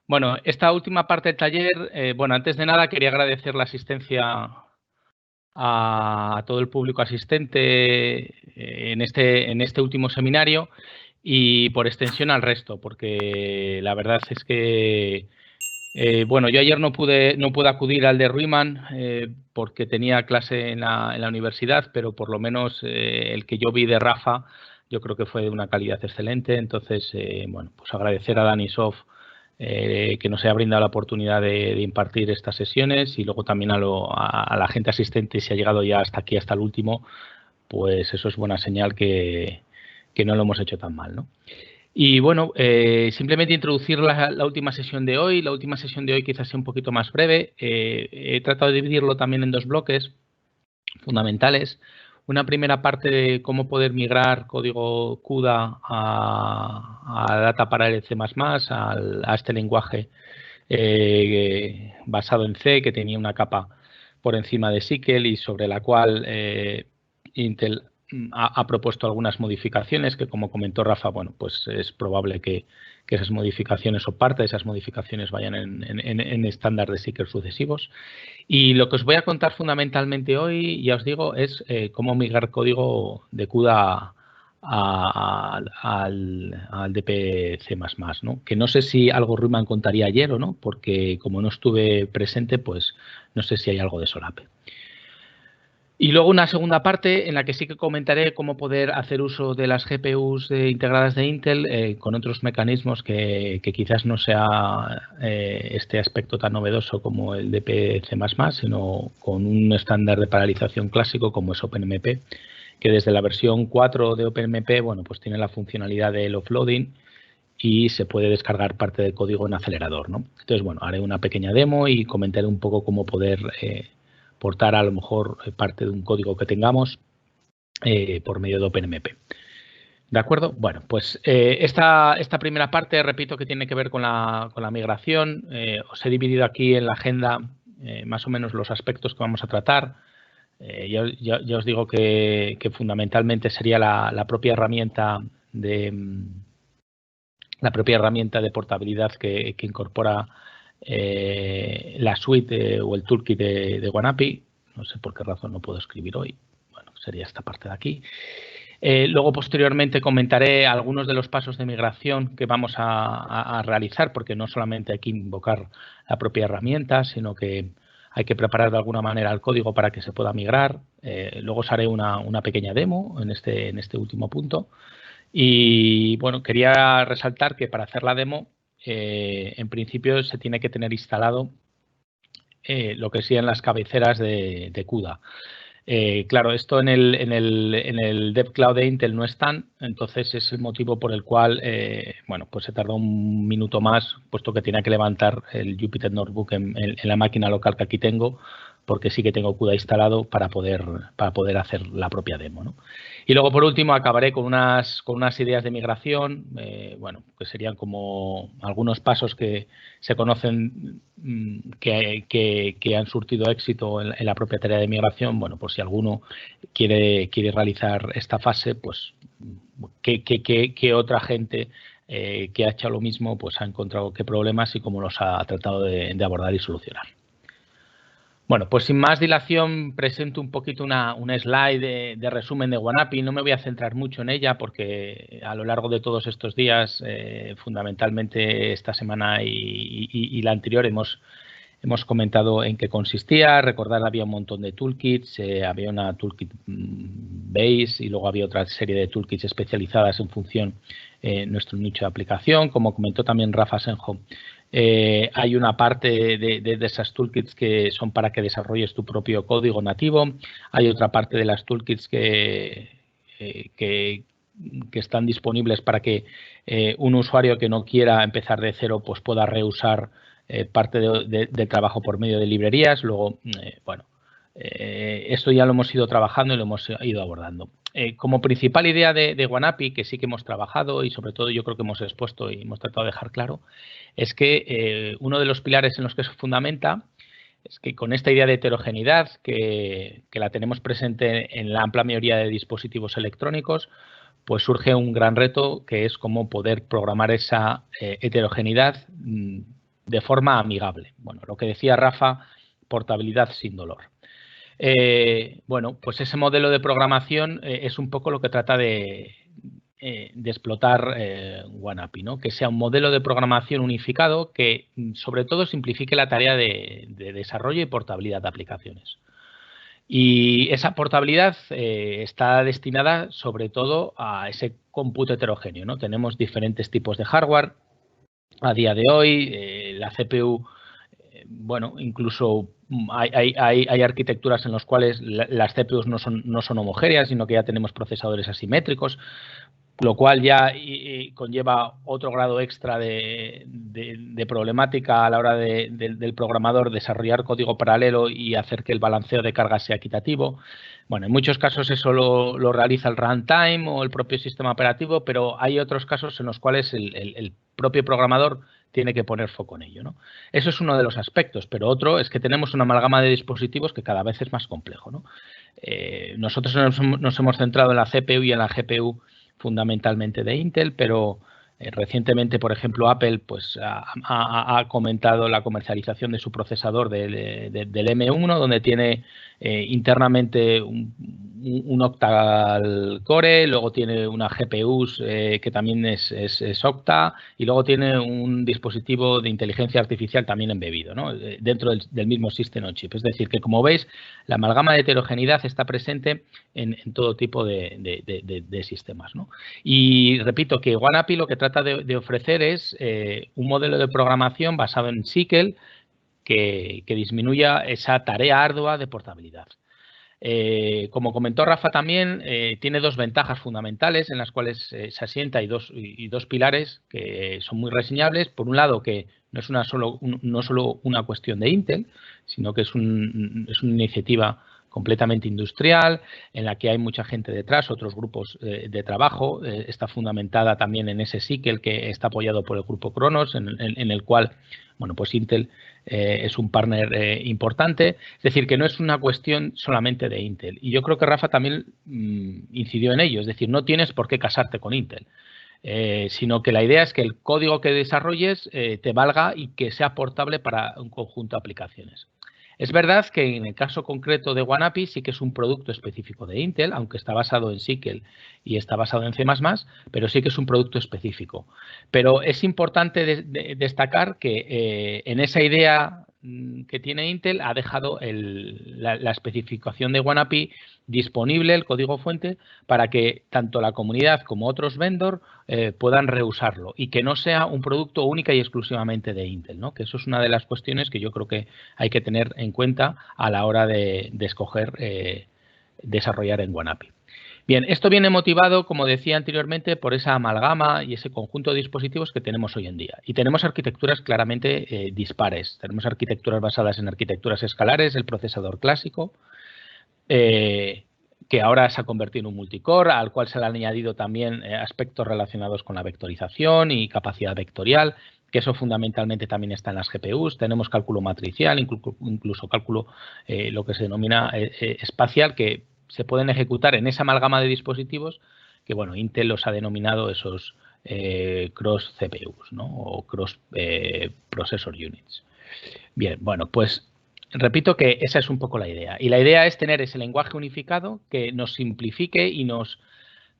Bueno, esta última parte del taller, bueno, antes de nada quería agradecer la asistencia a todo el público asistente en este último seminario y por extensión al resto, porque la verdad es que, bueno, yo ayer no pude acudir al de Ruiman porque tenía clase en la universidad, pero por lo menos el que yo vi de Rafa yo creo que fue de una calidad excelente. Entonces, bueno, pues agradecer a Dani Sof que nos haya brindado la oportunidad de impartir estas sesiones, y luego también a la gente asistente, si ha llegado ya hasta aquí, hasta el último, pues eso es buena señal que no lo hemos hecho tan mal, ¿no? Y bueno, simplemente introducir la última sesión de hoy. La última sesión de hoy quizás sea un poquito más breve. He tratado de dividirlo también en dos bloques fundamentales. Una primera parte de cómo poder migrar código CUDA a data para el C++, a este lenguaje basado en C, que tenía una capa por encima de SQL y sobre la cual Intel ha propuesto algunas modificaciones que, como comentó Rafa, bueno, pues es probable que esas modificaciones o parte de esas modificaciones vayan en estándar de SQL sucesivos. Y lo que os voy a contar fundamentalmente hoy, ya os digo, es cómo migrar código de CUDA al DPC++, ¿no? Que no sé si algo Ruiman contaría ayer o no, porque como no estuve presente, pues no sé si hay algo de solape. Y luego una segunda parte en la que sí que comentaré cómo poder hacer uso de las GPUs integradas de Intel con otros mecanismos que quizás no sea este aspecto tan novedoso como el DPC++, sino con un estándar de paralización clásico como es OpenMP, que desde la versión 4 de OpenMP, bueno, pues tiene la funcionalidad del offloading y se puede descargar parte del código en acelerador, ¿no? Entonces, bueno, haré una pequeña demo y comentaré un poco cómo poder portar a lo mejor parte de un código que tengamos por medio de OpenMP. ¿De acuerdo? Bueno, pues esta primera parte, repito, que tiene que ver con la migración. Os he dividido aquí en la agenda más o menos los aspectos que vamos a tratar. Ya os digo que fundamentalmente sería la propia herramienta de portabilidad que incorpora la suite o el toolkit de OneAPI. No sé por qué razón no puedo escribir hoy. Bueno, sería esta parte de aquí. Luego, posteriormente, comentaré algunos de los pasos de migración que vamos a realizar, porque no solamente hay que invocar la propia herramienta, sino que hay que preparar de alguna manera el código para que se pueda migrar. Luego os haré una pequeña demo en este último punto. Y bueno, quería resaltar que para hacer la demo, en principio se tiene que tener instalado lo que sean las cabeceras de CUDA. Claro, esto en el DevCloud de Intel no están, entonces es el motivo por el cual bueno, pues se tardó un minuto más, puesto que tenía que levantar el Jupyter Notebook en la máquina local que aquí tengo, porque sí que tengo CUDA instalado para poder hacer la propia demo, ¿no? Y luego, por último, acabaré con unas ideas de migración, bueno, que serían como algunos pasos que se conocen que han surtido éxito en la propia tarea de migración. Bueno, pues si alguno quiere realizar esta fase, pues qué otra gente que ha hecho lo mismo pues ha encontrado qué problemas y cómo los ha tratado de abordar y solucionar. Bueno, pues sin más dilación presento un poquito una slide de resumen de OneAPI. No me voy a centrar mucho en ella porque a lo largo de todos estos días, fundamentalmente esta semana y la anterior, hemos comentado en qué consistía. Recordad, había un montón de toolkits, había una toolkit base y luego había otra serie de toolkits especializadas en función de nuestro nicho de aplicación. Como comentó también Rafa Senjo, hay una parte de esas toolkits que son para que desarrolles tu propio código nativo. Hay otra parte de las toolkits que están disponibles para que un usuario que no quiera empezar de cero pues pueda reusar parte del trabajo por medio de librerías. Luego, bueno, esto ya lo hemos ido trabajando y lo hemos ido abordando. Como principal idea de OneAPI, que sí que hemos trabajado y sobre todo yo creo que hemos expuesto y hemos tratado de dejar claro, es que uno de los pilares en los que se fundamenta es que con esta idea de heterogeneidad que la tenemos presente en la amplia mayoría de dispositivos electrónicos, pues surge un gran reto que es cómo poder programar esa heterogeneidad de forma amigable. Bueno, lo que decía Rafa, portabilidad sin dolor. Bueno, pues ese modelo de programación es un poco lo que trata de explotar OneAPI, ¿no? Que sea un modelo de programación unificado que sobre todo simplifique la tarea de desarrollo y portabilidad de aplicaciones. Y esa portabilidad está destinada sobre todo a ese cómputo heterogéneo, ¿no? Tenemos diferentes tipos de hardware a día de hoy, la CPU, bueno, incluso hay arquitecturas en las cuales las CPUs no son homogéneas, sino que ya tenemos procesadores asimétricos, lo cual ya conlleva otro grado extra de problemática a la hora del programador desarrollar código paralelo y hacer que el balanceo de cargas sea equitativo. Bueno, en muchos casos eso lo realiza el runtime o el propio sistema operativo, pero hay otros casos en los cuales el propio programador tiene que poner foco en ello, ¿no? Eso es uno de los aspectos, pero otro es que tenemos una amalgama de dispositivos que cada vez es más complejo, ¿no? Nosotros nos hemos centrado en la CPU y en la GPU fundamentalmente de Intel, pero recientemente, por ejemplo, Apple pues, ha comentado la comercialización de su procesador del M1, donde tiene internamente un octal core, luego tiene una GPU que también es octa y luego tiene un dispositivo de inteligencia artificial también embebido, ¿no? Dentro del mismo System on Chip. Es decir, que como veis, la amalgama de heterogeneidad está presente en todo tipo de sistemas, ¿no? Y repito que OneAPI lo que trata de ofrecer es un modelo de programación basado en SYCL que disminuya esa tarea ardua de portabilidad. Como comentó Rafa también, tiene dos ventajas fundamentales en las cuales se asienta y dos pilares que son muy reseñables. Por un lado, que no es solo una cuestión de Intel, sino que es una iniciativa completamente industrial, en la que hay mucha gente detrás, otros grupos de trabajo. Está fundamentada también en ese SYCL que está apoyado por el grupo Cronos, en el cual, bueno, pues Intel es un partner importante. Es decir, que no es una cuestión solamente de Intel. Y yo creo que Rafa también incidió en ello. Es decir, no tienes por qué casarte con Intel. Sino que la idea es que el código que desarrolles te valga y que sea portable para un conjunto de aplicaciones. Es verdad que en el caso concreto de OneAPI sí que es un producto específico de Intel, aunque está basado en SYCL y está basado en C++, pero sí que es un producto específico. Pero es importante destacar que en esa idea que tiene Intel ha dejado la especificación de OneAPI disponible, el código fuente, para que tanto la comunidad como otros vendors puedan reusarlo y que no sea un producto única y exclusivamente de Intel, ¿no? Que eso es una de las cuestiones que yo creo que hay que tener en cuenta a la hora de escoger desarrollar en OneAPI. Bien, esto viene motivado, como decía anteriormente, por esa amalgama y ese conjunto de dispositivos que tenemos hoy en día. Y tenemos arquitecturas claramente dispares. Tenemos arquitecturas basadas en arquitecturas escalares, el procesador clásico, que ahora se ha convertido en un multicore, al cual se le han añadido también aspectos relacionados con la vectorización y capacidad vectorial, que eso fundamentalmente también está en las GPUs. Tenemos cálculo matricial, incluso cálculo lo que se denomina espacial, que se pueden ejecutar en esa amalgama de dispositivos que, bueno, Intel los ha denominado esos cross CPUs, ¿no? O cross processor units. Bien, bueno, pues repito que esa es un poco la idea. Y la idea es tener ese lenguaje unificado que nos simplifique y nos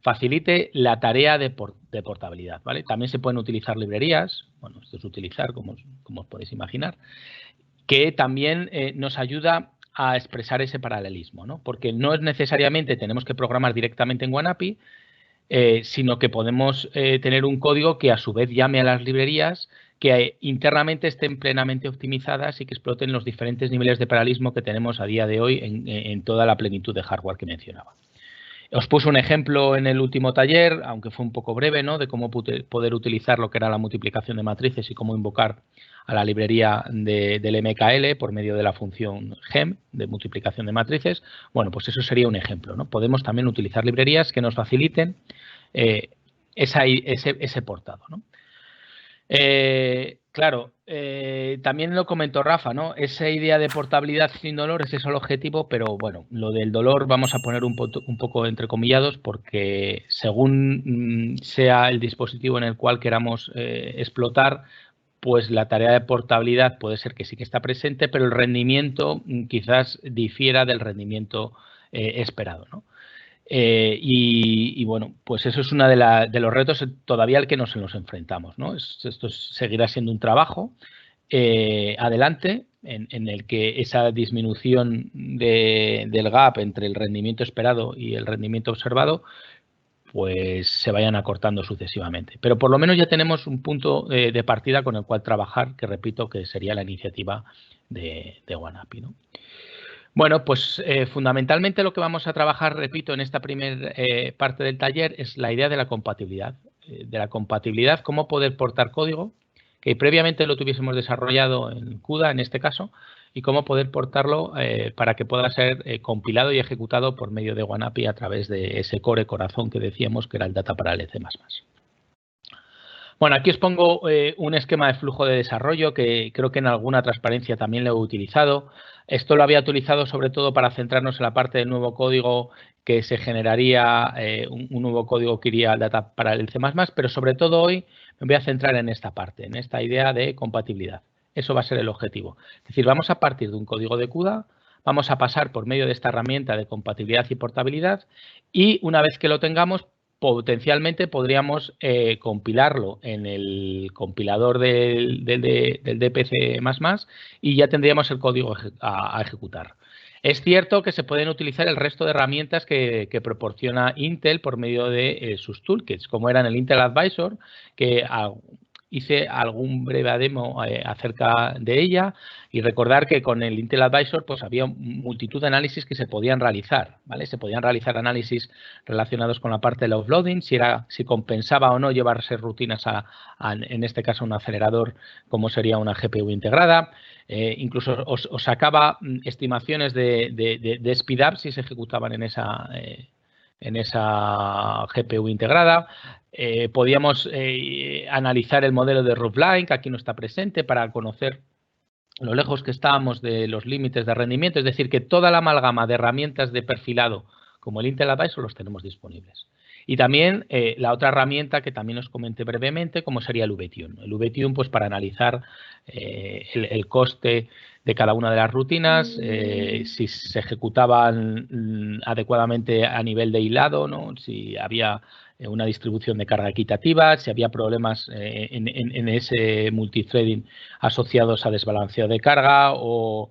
facilite la tarea de portabilidad, ¿vale? También se pueden utilizar librerías, bueno, esto es utilizar, como os podéis imaginar, que también nos ayuda a expresar ese paralelismo, ¿no? Porque no es necesariamente tenemos que programar directamente en OneAPI, sino que podemos tener un código que a su vez llame a las librerías que internamente estén plenamente optimizadas y que exploten los diferentes niveles de paralelismo que tenemos a día de hoy en toda la plenitud de hardware que mencionaba. Os puse un ejemplo en el último taller, aunque fue un poco breve, ¿no? De cómo poder utilizar lo que era la multiplicación de matrices y cómo invocar a la librería del MKL por medio de la función gem de multiplicación de matrices. Bueno, pues eso sería un ejemplo, ¿no? Podemos también utilizar librerías que nos faciliten ese portado, ¿no? Claro, también lo comentó Rafa, ¿no? Esa idea de portabilidad sin dolor, ese es el objetivo, pero bueno, lo del dolor vamos a poner un poco entrecomillados porque según sea el dispositivo en el cual queramos explotar, pues la tarea de portabilidad puede ser que sí que está presente, pero el rendimiento quizás difiera del rendimiento esperado, ¿no? Y bueno, pues eso es uno de los retos todavía al que nos enfrentamos, ¿no? Esto seguirá siendo un trabajo adelante en el que esa disminución del gap entre el rendimiento esperado y el rendimiento observado pues se vayan acortando sucesivamente. Pero por lo menos ya tenemos un punto de partida con el cual trabajar, que repito que sería la iniciativa de OneAPI, ¿no? Bueno, pues fundamentalmente lo que vamos a trabajar, repito, en esta primera parte del taller es la idea de la compatibilidad. Cómo poder portar código, que previamente lo tuviésemos desarrollado en CUDA, en este caso, y cómo poder portarlo para que pueda ser compilado y ejecutado por medio de OneAPI a través de ese core corazón que decíamos que era el Data Parallel C++. Bueno, aquí os pongo un esquema de flujo de desarrollo que creo que en alguna transparencia también lo he utilizado. Esto lo había utilizado sobre todo para centrarnos en la parte del nuevo código que se generaría, un nuevo código que iría al Data Parallel C++, pero sobre todo hoy me voy a centrar en esta parte, en esta idea de compatibilidad. Eso va a ser el objetivo. Es decir, vamos a partir de un código de CUDA, vamos a pasar por medio de esta herramienta de compatibilidad y portabilidad y una vez que lo tengamos, potencialmente podríamos compilarlo en el compilador del DPC++ y ya tendríamos el código a ejecutar. Es cierto que se pueden utilizar el resto de herramientas que proporciona Intel por medio de sus toolkits, como eran el Intel Advisor, que hice algún breve demo acerca de ella y recordar que con el Intel Advisor pues había multitud de análisis que se podían realizar, ¿vale? Se podían realizar análisis relacionados con la parte del offloading, si compensaba o no llevarse rutinas en este caso, un acelerador como sería una GPU integrada. Incluso os sacaba estimaciones de speed up si se ejecutaban en esa GPU integrada. Podíamos analizar el modelo de roofline, que aquí no está presente, para conocer lo lejos que estábamos de los límites de rendimiento. Es decir, que toda la amalgama de herramientas de perfilado como el Intel Advisor los tenemos disponibles. Y también la otra herramienta que también os comenté brevemente, como sería el VTune. El VTune, pues para analizar el coste de cada una de las rutinas, si se ejecutaban adecuadamente a nivel de hilado, ¿no? Si había una distribución de carga equitativa, si había problemas en ese multithreading asociados a desbalanceo de carga o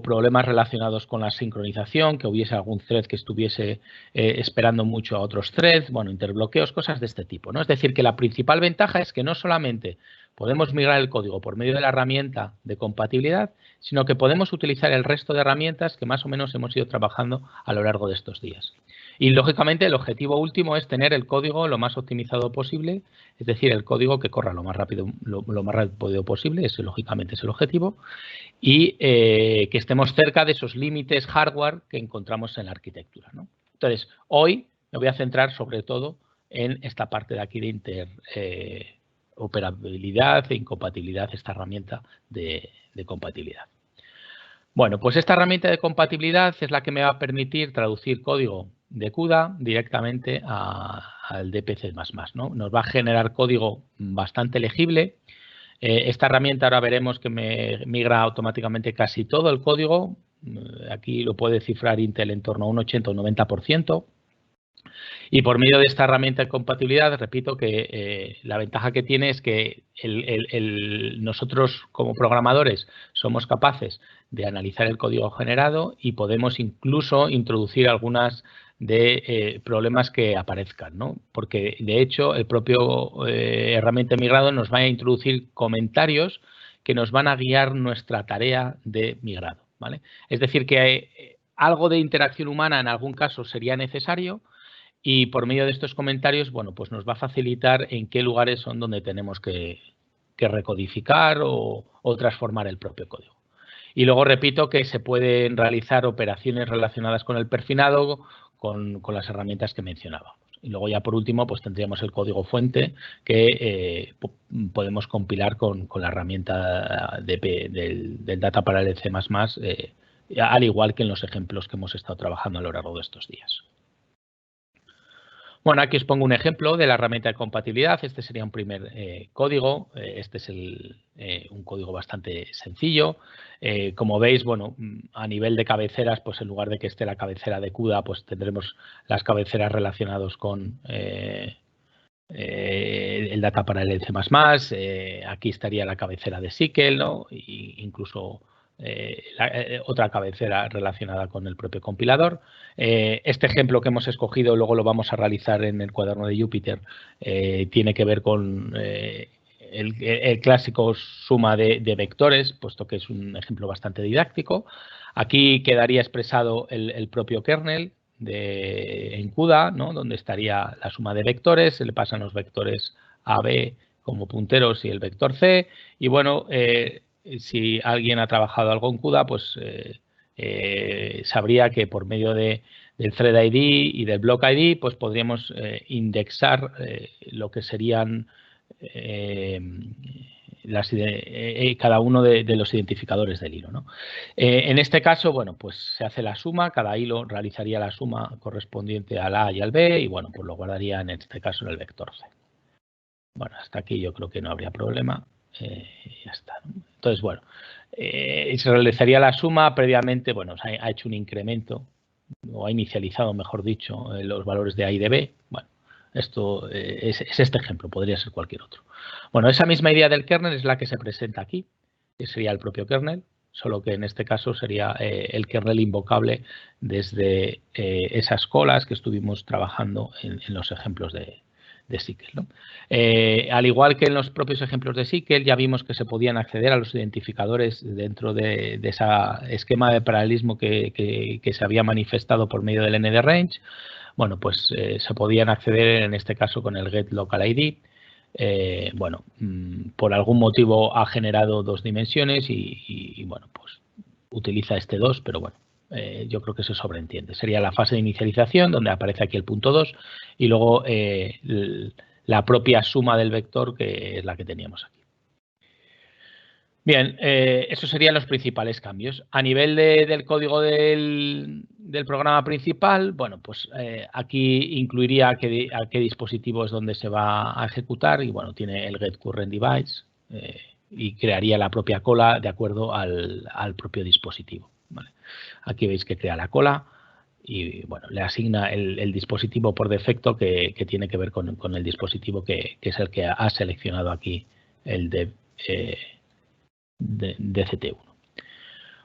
problemas relacionados con la sincronización, que hubiese algún thread que estuviese esperando mucho a otros threads, bueno, interbloqueos, cosas de este tipo, ¿no? Es decir, que la principal ventaja es que no solamente podemos migrar el código por medio de la herramienta de compatibilidad, sino que podemos utilizar el resto de herramientas que más o menos hemos ido trabajando a lo largo de estos días. Y, lógicamente, el objetivo último es tener el código lo más optimizado posible, es decir, el código que corra lo más rápido posible, ese lógicamente es el objetivo, y que estemos cerca de esos límites hardware que encontramos en la arquitectura, ¿no? Entonces, hoy me voy a centrar sobre todo en esta parte de aquí de interoperabilidad e incompatibilidad, esta herramienta de compatibilidad. Bueno, pues esta herramienta de compatibilidad es la que me va a permitir traducir código de CUDA directamente al DPC++, ¿no? Nos va a generar código bastante legible. Esta herramienta ahora veremos que me migra automáticamente casi todo el código. Aquí lo puede cifrar Intel en torno a un 80 o 90%. Y por medio de esta herramienta de compatibilidad, repito que la ventaja que tiene es que nosotros como programadores somos capaces de analizar el código generado y podemos incluso introducir algunas de problemas que aparezcan, ¿no? Porque de hecho el propio herramienta migrado nos va a introducir comentarios que nos van a guiar nuestra tarea de migrado, ¿vale? Es decir, que algo de interacción humana en algún caso sería necesario. Y por medio de estos comentarios, bueno, pues nos va a facilitar en qué lugares son donde tenemos que recodificar o transformar el propio código. Y luego repito que se pueden realizar operaciones relacionadas con el perfilado con las herramientas que mencionábamos. Y luego ya por último pues tendríamos el código fuente que podemos compilar con la herramienta del Data Parallel C++, al igual que en los ejemplos que hemos estado trabajando a lo largo de estos días. Bueno, aquí os pongo un ejemplo de la herramienta de compatibilidad. Este sería un primer código. Este es un código bastante sencillo. Como veis, bueno, a nivel de cabeceras, pues en lugar de que esté la cabecera de CUDA, pues tendremos las cabeceras relacionadas con el Data Parallel C++. Aquí estaría la cabecera de SQL, ¿no? E incluso otra cabecera relacionada con el propio compilador. Este ejemplo que hemos escogido, luego lo vamos a realizar en el cuaderno de Jupyter, tiene que ver con el clásico suma de vectores, puesto que es un ejemplo bastante didáctico. Aquí quedaría expresado el propio kernel en CUDA, ¿no? Donde estaría la suma de vectores, se le pasan los vectores A, B como punteros y el vector C. Y bueno, si alguien ha trabajado algo en CUDA, pues sabría que por medio del thread ID y del block ID, pues podríamos indexar lo que serían cada uno de los identificadores del hilo, ¿no? En este caso, bueno, pues se hace la suma, cada hilo realizaría la suma correspondiente al A y al B y bueno, pues lo guardaría en este caso en el vector C. Bueno, hasta aquí yo creo que no habría problema. Ya está, ¿no? Entonces, bueno, se realizaría la suma previamente, bueno, se ha hecho un incremento o ha inicializado, mejor dicho, los valores de A y de B. Bueno, esto es este ejemplo, podría ser cualquier otro. Bueno, esa misma idea del kernel es la que se presenta aquí, que sería el propio kernel, solo que en este caso sería el kernel invocable desde esas colas que estuvimos trabajando en los ejemplos de SQL, ¿no? Al igual que en los propios ejemplos de SQL, ya vimos que se podían acceder a los identificadores dentro de ese esquema de paralelismo que se había manifestado por medio del NDRange. Bueno, pues se podían acceder en este caso con el getLocalID. Bueno, por algún motivo ha generado 2 dimensiones y bueno, pues utiliza este 2, pero bueno, yo creo que se sobreentiende. Sería la fase de inicialización, donde aparece aquí el punto 2, y luego la propia suma del vector, que es la que teníamos aquí. Bien, esos serían los principales cambios. A nivel del código del programa principal, bueno, pues aquí incluiría a qué dispositivo es donde se va a ejecutar y bueno, tiene el getCurrentDevice y crearía la propia cola de acuerdo al propio dispositivo. ¿Vale? Aquí veis que crea la cola y bueno, le asigna el dispositivo por defecto que tiene que ver con el dispositivo que es el que ha seleccionado aquí el de CT1.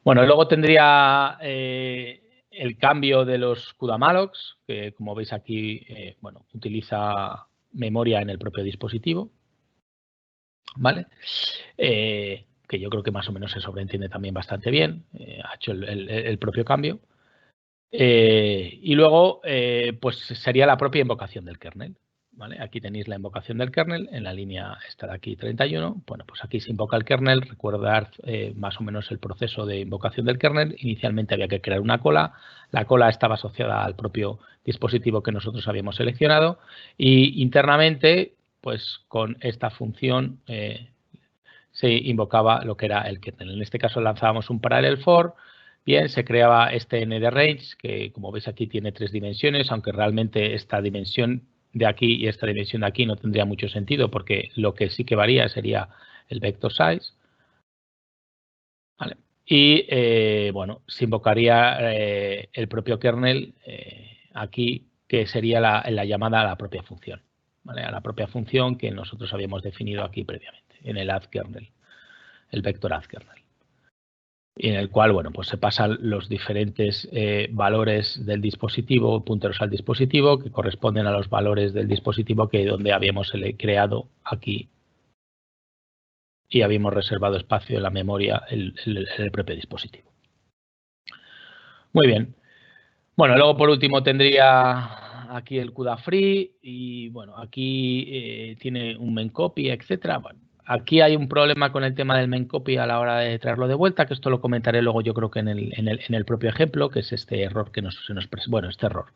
Bueno, luego tendría el cambio de los CUDA-mallocs, que como veis aquí, bueno, utiliza memoria en el propio dispositivo, ¿vale? Que yo creo que más o menos se sobreentiende también bastante bien, ha hecho el propio cambio. Y luego, pues sería la propia invocación del kernel. ¿Vale? Aquí tenéis la invocación del kernel en la línea esta de aquí 31. Bueno, pues aquí se invoca el kernel. Recordar más o menos el proceso de invocación del kernel. Inicialmente había que crear una cola. La cola estaba asociada al propio dispositivo que nosotros habíamos seleccionado. Y internamente, pues con esta función se invocaba lo que era el kernel. En este caso lanzábamos un parallel for. Bien, se creaba este NDRange, que como veis aquí tiene 3 dimensiones, aunque realmente esta dimensión de aquí y esta dimensión de aquí no tendría mucho sentido, porque lo que sí que varía sería el vector size. ¿Vale? Y bueno, se invocaría el propio kernel aquí, que sería la llamada a la propia función. ¿Vale? A la propia función que nosotros habíamos definido aquí previamente, en el addKernel, el vector addKernel. Y en el cual, bueno, pues se pasan los diferentes valores del dispositivo, punteros al dispositivo, que corresponden a los valores del dispositivo donde habíamos creado aquí y habíamos reservado espacio en la memoria en el propio dispositivo. Muy bien. Bueno, luego por último tendría aquí el CUDA free y bueno, aquí tiene un main copy, etcétera. Bueno, aquí hay un problema con el tema del main copy a la hora de traerlo de vuelta, que esto lo comentaré luego yo creo que en el propio ejemplo, que es este error que nos presenta. Bueno, este error.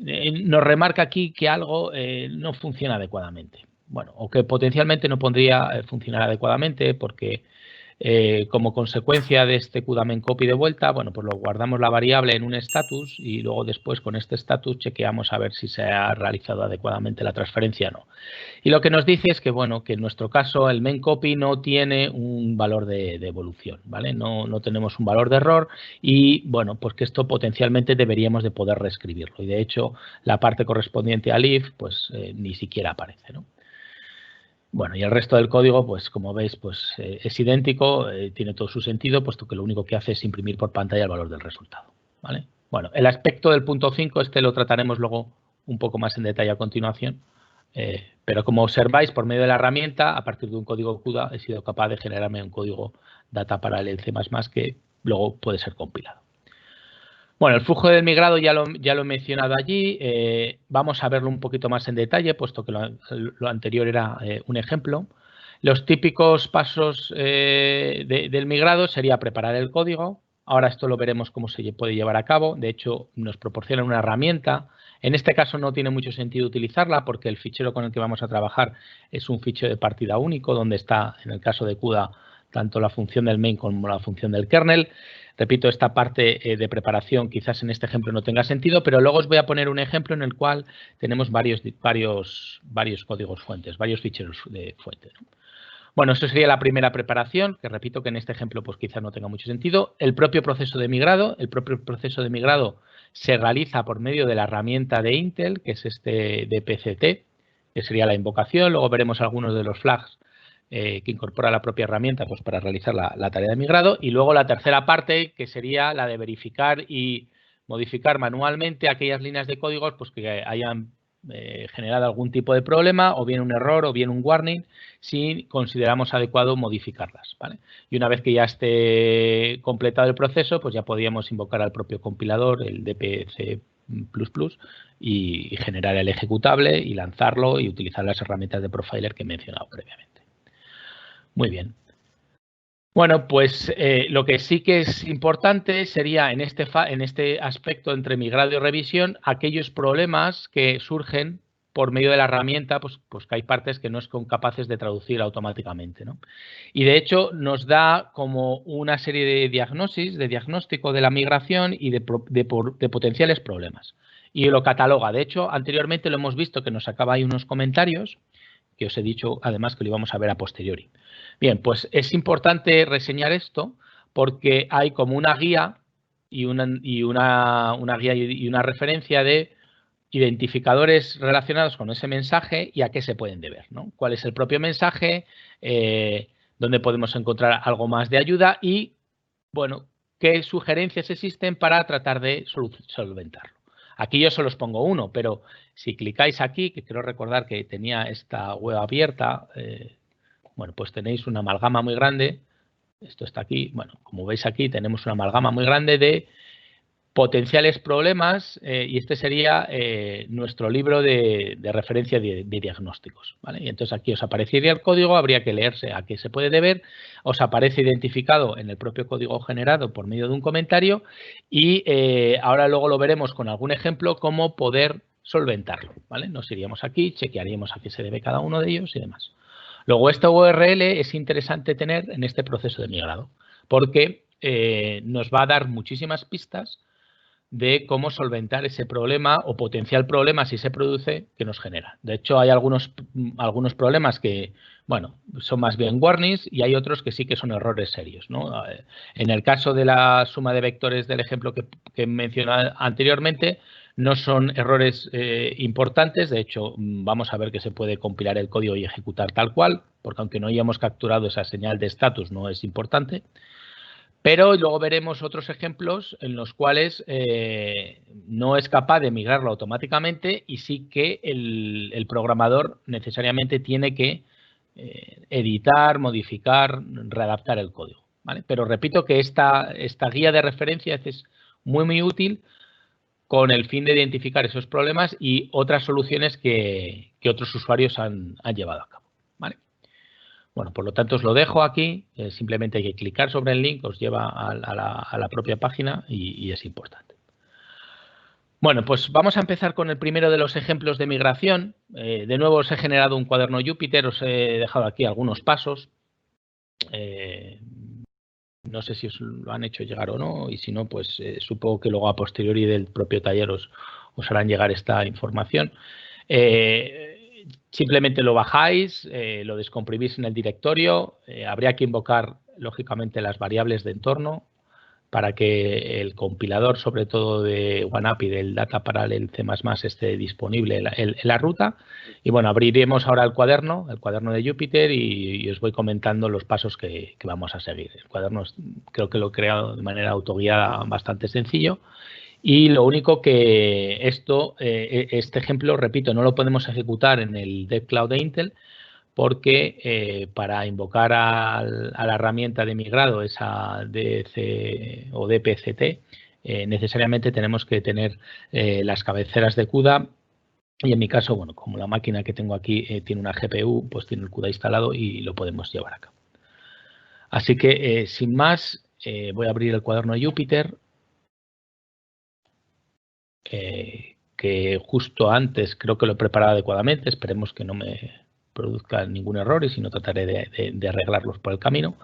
nos remarca aquí que algo no funciona adecuadamente. Bueno, o que potencialmente no podría funcionar adecuadamente porque como consecuencia de este QDamen copy de vuelta, bueno, pues lo guardamos la variable en un status y luego después con este status chequeamos a ver si se ha realizado adecuadamente la transferencia o no. Y lo que nos dice es que, bueno, que en nuestro caso el main copy no tiene un valor de evolución, ¿vale? No tenemos un valor de error y, bueno, pues que esto potencialmente deberíamos de poder reescribirlo. Y de hecho, la parte correspondiente al if, pues ni siquiera aparece, ¿no? Bueno, y el resto del código, pues como veis, pues es idéntico, tiene todo su sentido, puesto que lo único que hace es imprimir por pantalla el valor del resultado, ¿vale? Bueno, el aspecto del punto 5, este lo trataremos luego un poco más en detalle a continuación, pero como observáis, por medio de la herramienta, a partir de un código CUDA, he sido capaz de generarme un código data parallel C++ que luego puede ser compilado. Bueno, el flujo del migrado ya lo he mencionado allí. Vamos a verlo un poquito más en detalle, puesto que lo anterior era un ejemplo. Los típicos pasos del migrado sería preparar el código. Ahora esto lo veremos cómo se puede llevar a cabo. De hecho, nos proporciona una herramienta. En este caso no tiene mucho sentido utilizarla porque el fichero con el que vamos a trabajar es un fichero de partida único, donde está, en el caso de CUDA, tanto la función del main como la función del kernel. Repito, esta parte de preparación quizás en este ejemplo no tenga sentido, pero luego os voy a poner un ejemplo en el cual tenemos varios códigos fuentes, varios ficheros de fuente, ¿no? Bueno, eso sería la primera preparación, que repito que en este ejemplo pues quizás no tenga mucho sentido. El propio proceso de migrado. El propio proceso de migrado se realiza por medio de la herramienta de Intel, que es este dpct, que sería la invocación. Luego veremos algunos de los flags que incorpora la propia herramienta pues, para realizar la tarea de migrado. Y luego la tercera parte, que sería la de verificar y modificar manualmente aquellas líneas de códigos pues, que hayan generado algún tipo de problema, o bien un error, o bien un warning, si consideramos adecuado modificarlas, ¿vale? Y una vez que ya esté completado el proceso, pues ya podríamos invocar al propio compilador, el dpc++, y generar el ejecutable y lanzarlo y utilizar las herramientas de profiler que he mencionado previamente. Muy bien. Bueno, pues lo que sí que es importante sería en este aspecto entre migrado y revisión aquellos problemas que surgen por medio de la herramienta, pues que hay partes que no son capaces de traducir automáticamente, ¿no? Y de hecho nos da como una serie de diagnóstico de la migración y de potenciales problemas. Y lo cataloga. De hecho, anteriormente lo hemos visto que nos sacaba ahí unos comentarios que os he dicho además que lo íbamos a ver a posteriori. Bien, pues es importante reseñar esto porque hay como una guía y una referencia de identificadores relacionados con ese mensaje y a qué se pueden deber, ¿no? ¿Cuál es el propio mensaje? ¿Dónde podemos encontrar algo más de ayuda? Y, bueno, ¿qué sugerencias existen para tratar de solventarlo? Aquí yo solo os pongo uno, pero si clicáis aquí, que quiero recordar que tenía esta web abierta, bueno, pues tenéis una amalgama muy grande. Esto está aquí. Bueno, como veis aquí, tenemos una amalgama muy grande de potenciales problemas y este sería nuestro libro de referencia de diagnósticos, ¿vale? Y entonces aquí os aparecería el código, habría que leerse a qué se puede deber, os aparece identificado en el propio código generado por medio de un comentario y ahora luego lo veremos con algún ejemplo cómo poder solventarlo, ¿vale? Nos iríamos aquí, chequearíamos a qué se debe cada uno de ellos y demás. Luego, esta URL es interesante tener en este proceso de migrado porque nos va a dar muchísimas pistas de cómo solventar ese problema o potencial problema, si se produce, que nos genera. De hecho, hay algunos problemas que, bueno, son más bien warnings y hay otros que sí que son errores serios, ¿no? En el caso de la suma de vectores del ejemplo que mencioné anteriormente, no son errores importantes. De hecho, vamos a ver que se puede compilar el código y ejecutar tal cual, porque aunque no hayamos capturado esa señal de estatus, no es importante. Pero luego veremos otros ejemplos en los cuales no es capaz de migrarlo automáticamente y sí que el programador necesariamente tiene que editar, modificar, readaptar el código, ¿vale? Pero repito que esta guía de referencia es muy, muy útil con el fin de identificar esos problemas y otras soluciones que otros usuarios han llevado a cabo, ¿vale? Bueno, por lo tanto os lo dejo aquí, simplemente hay que clicar sobre el link, os lleva a la propia página y es importante. Bueno, pues vamos a empezar con el primero de los ejemplos de migración. De nuevo os he generado un cuaderno Jupyter, os he dejado aquí algunos pasos. No sé si os lo han hecho llegar o no, y si no, pues supongo que luego a posteriori del propio taller os harán llegar esta información. Simplemente lo bajáis, lo descomprimís en el directorio. Habría que invocar, lógicamente, las variables de entorno para que el compilador, sobre todo de OneAPI, del Data Parallel C++, esté disponible en la ruta. Y bueno, abriremos ahora el cuaderno de Jupyter y os voy comentando los pasos que vamos a seguir. El cuaderno creo que lo he creado de manera autoguiada, bastante sencillo. Y lo único que este ejemplo, repito, no lo podemos ejecutar en el DevCloud de Intel, porque para invocar a la herramienta de migrado, esa DC o DPCT, necesariamente tenemos que tener las cabeceras de CUDA. Y en mi caso, bueno, como la máquina que tengo aquí tiene una GPU, pues tiene el CUDA instalado y lo podemos llevar a cabo. Así que, sin más, voy a abrir el cuaderno de Jupyter, que justo antes creo que lo he preparado adecuadamente. Esperemos que no me produzca ningún error y si no trataré de arreglarlos por el camino.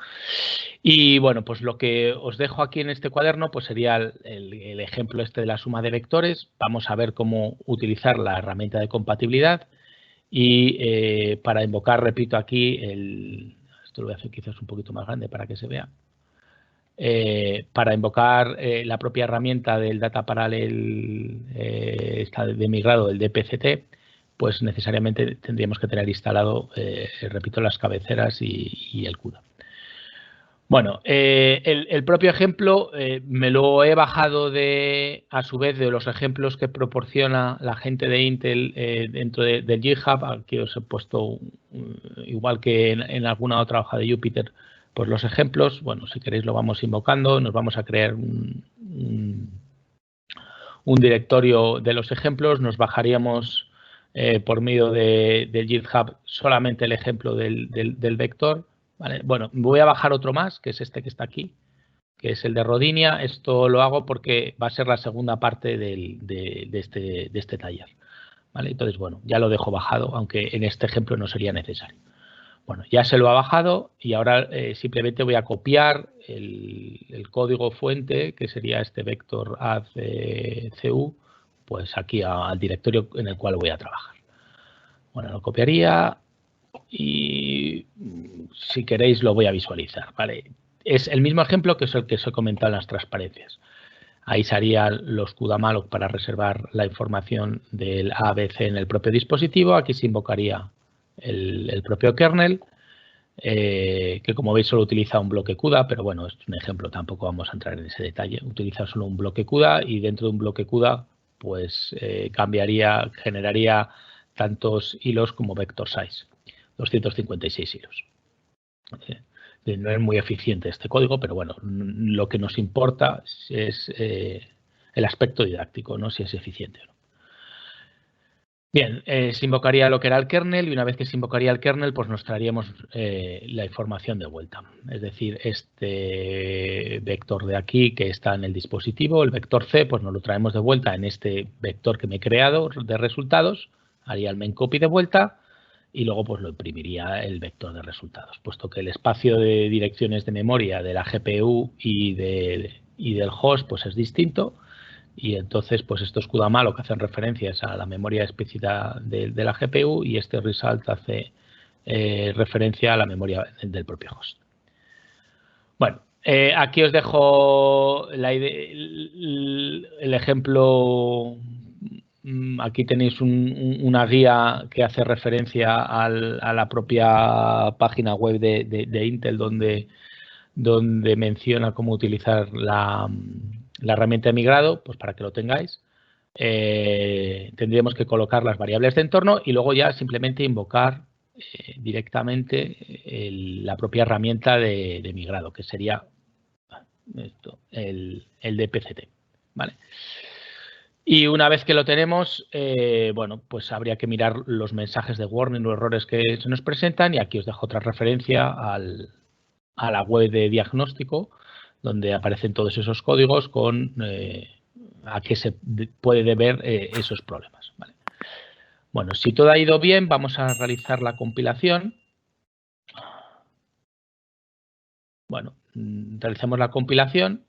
Y bueno, pues lo que os dejo aquí en este cuaderno pues sería el ejemplo este de la suma de vectores. Vamos a ver cómo utilizar la herramienta de compatibilidad y para invocar, repito, aquí esto lo voy a hacer quizás un poquito más grande para que se vea. Para invocar la propia herramienta del Data Parallel de migrado, el DPCT, pues necesariamente tendríamos que tener instalado, repito, las cabeceras y el CUDA. Bueno, el propio ejemplo me lo he bajado a su vez de los ejemplos que proporciona la gente de Intel dentro del GitHub. Aquí os he puesto, igual que en alguna otra hoja de Jupyter, pues los ejemplos. Bueno, si queréis lo vamos invocando, nos vamos a crear un directorio de los ejemplos, nos bajaríamos por medio del GitHub solamente el ejemplo del vector. ¿Vale? Bueno, voy a bajar otro más, que es este que está aquí, que es el de Rodinia. Esto lo hago porque va a ser la segunda parte de este taller. ¿Vale? Entonces, bueno, ya lo dejo bajado, aunque en este ejemplo no sería necesario. Bueno, ya se lo ha bajado y ahora simplemente voy a copiar el código fuente, que sería este vector add cu, pues aquí al directorio en el cual voy a trabajar. Bueno, lo copiaría y si queréis lo voy a visualizar. ¿Vale? Es el mismo ejemplo que es el que os he comentado en las transparencias. Ahí se harían los CUDA-malloc para reservar la información del ABC en el propio dispositivo. Aquí se invocaría el propio kernel, que como veis solo utiliza un bloque CUDA, pero bueno, es un ejemplo, tampoco vamos a entrar en ese detalle. Utiliza solo un bloque CUDA y dentro de un bloque CUDA pues generaría tantos hilos como vector size, 256 hilos. No es muy eficiente este código, pero bueno, lo que nos importa es el aspecto didáctico, no si es eficiente o no. Bien, se invocaría lo que era el kernel y una vez que se invocaría el kernel, pues nos traeríamos la información de vuelta. Es decir, este vector de aquí que está en el dispositivo, el vector C, pues nos lo traemos de vuelta en este vector que me he creado de resultados, haría el main copy de vuelta y luego pues lo imprimiría el vector de resultados, puesto que el espacio de direcciones de memoria de la GPU y del host pues es distinto. Y entonces, pues estos CUDA-malloc hacen referencias a la memoria explícita de la GPU y este result hace referencia a la memoria del propio host. Bueno, aquí os dejo el ejemplo. Aquí tenéis una guía que hace referencia a la propia página web de Intel donde menciona cómo utilizar la herramienta de migrado, pues para que lo tengáis. Tendríamos que colocar las variables de entorno y luego ya simplemente invocar directamente la propia herramienta de migrado, que sería el DPCT. ¿Vale? Y una vez que lo tenemos, bueno, pues habría que mirar los mensajes de warning o errores que se nos presentan y aquí os dejo otra referencia a la web de diagnóstico, donde aparecen todos esos códigos con a qué se puede deber esos problemas. ¿Vale? Bueno, si todo ha ido bien, vamos a realizar la compilación. Bueno, realizamos la compilación.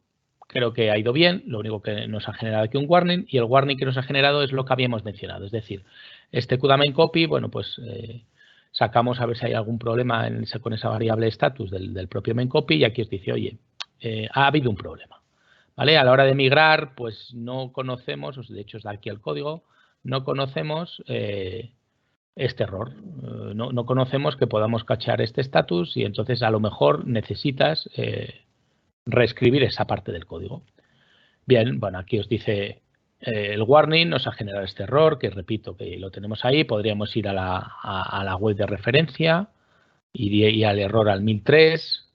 Creo que ha ido bien, lo único que nos ha generado aquí un warning, y el warning que nos ha generado es lo que habíamos mencionado, es decir, este QDaMain copy, bueno, pues sacamos a ver si hay algún problema con esa variable status del propio main copy, y aquí os dice, oye, ha habido un problema, ¿vale? A la hora de migrar, pues no conocemos, de hecho os da aquí el código, no conocemos este error, no conocemos que podamos cachar este status, y entonces a lo mejor necesitas reescribir esa parte del código. Bien, bueno, aquí os dice el warning, nos ha generado este error, que repito que lo tenemos ahí. Podríamos ir a la web de referencia y al error al 1003.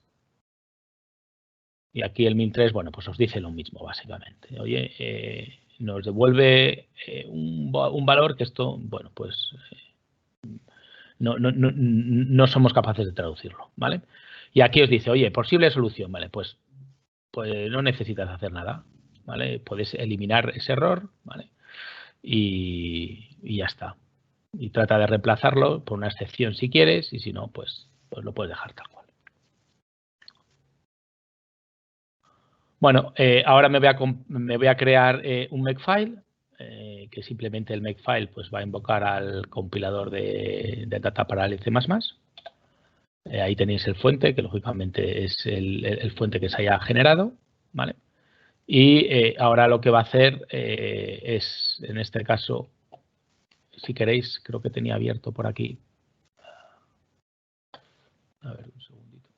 Y aquí el 1003, bueno, pues os dice lo mismo, básicamente. Oye, nos devuelve un valor que esto, bueno, pues no somos capaces de traducirlo, ¿vale? Y aquí os dice, oye, posible solución, ¿vale? Pues no necesitas hacer nada, ¿vale? Puedes eliminar ese error, ¿vale? Y ya está. Y trata de reemplazarlo por una excepción si quieres, y si no, pues lo puedes dejar tal cual. Bueno, ahora me voy a crear un makefile, que simplemente el makefile pues, va a invocar al compilador de data para el C++. Ahí tenéis el fuente, que lógicamente es el fuente que se haya generado, ¿vale? Y ahora lo que va a hacer es, en este caso, si queréis, creo que tenía abierto por aquí. A ver, un segundito.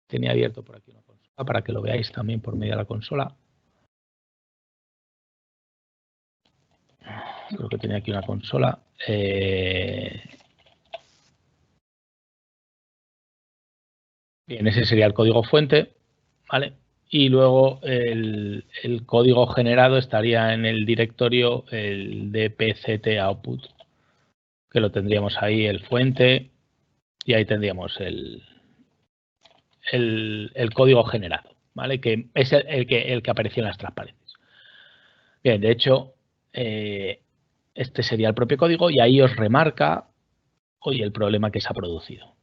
Tenía abierto por aquí una consola para que lo veáis también por medio de la consola. Creo que tenía aquí una consola. Bien, ese sería el código fuente, ¿vale? Y luego el código generado estaría en el directorio el dpct output, que lo tendríamos ahí, el fuente, y ahí tendríamos el código generado, ¿vale? Que es el que apareció en las transparencias. Bien, de hecho, este sería el propio código y ahí os remarca hoy el problema que se ha producido.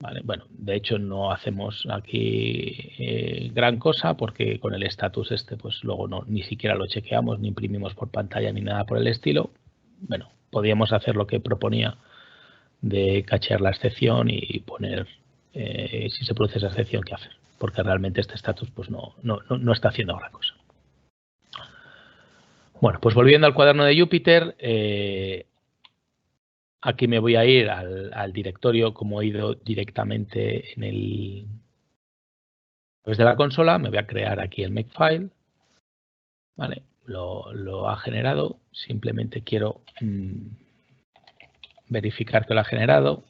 ¿Vale? Bueno, de hecho no hacemos aquí gran cosa porque con el status este pues luego ni siquiera lo chequeamos, ni imprimimos por pantalla ni nada por el estilo. Bueno, podíamos hacer lo que proponía de cachear la excepción y poner si se produce esa excepción qué hacer, porque realmente este status pues no está haciendo gran cosa. Bueno, pues volviendo al cuaderno de Jupyter, aquí me voy a ir al directorio, como he ido directamente desde la consola, me voy a crear aquí el makefile, ¿vale? Lo ha generado, simplemente quiero verificar que lo ha generado.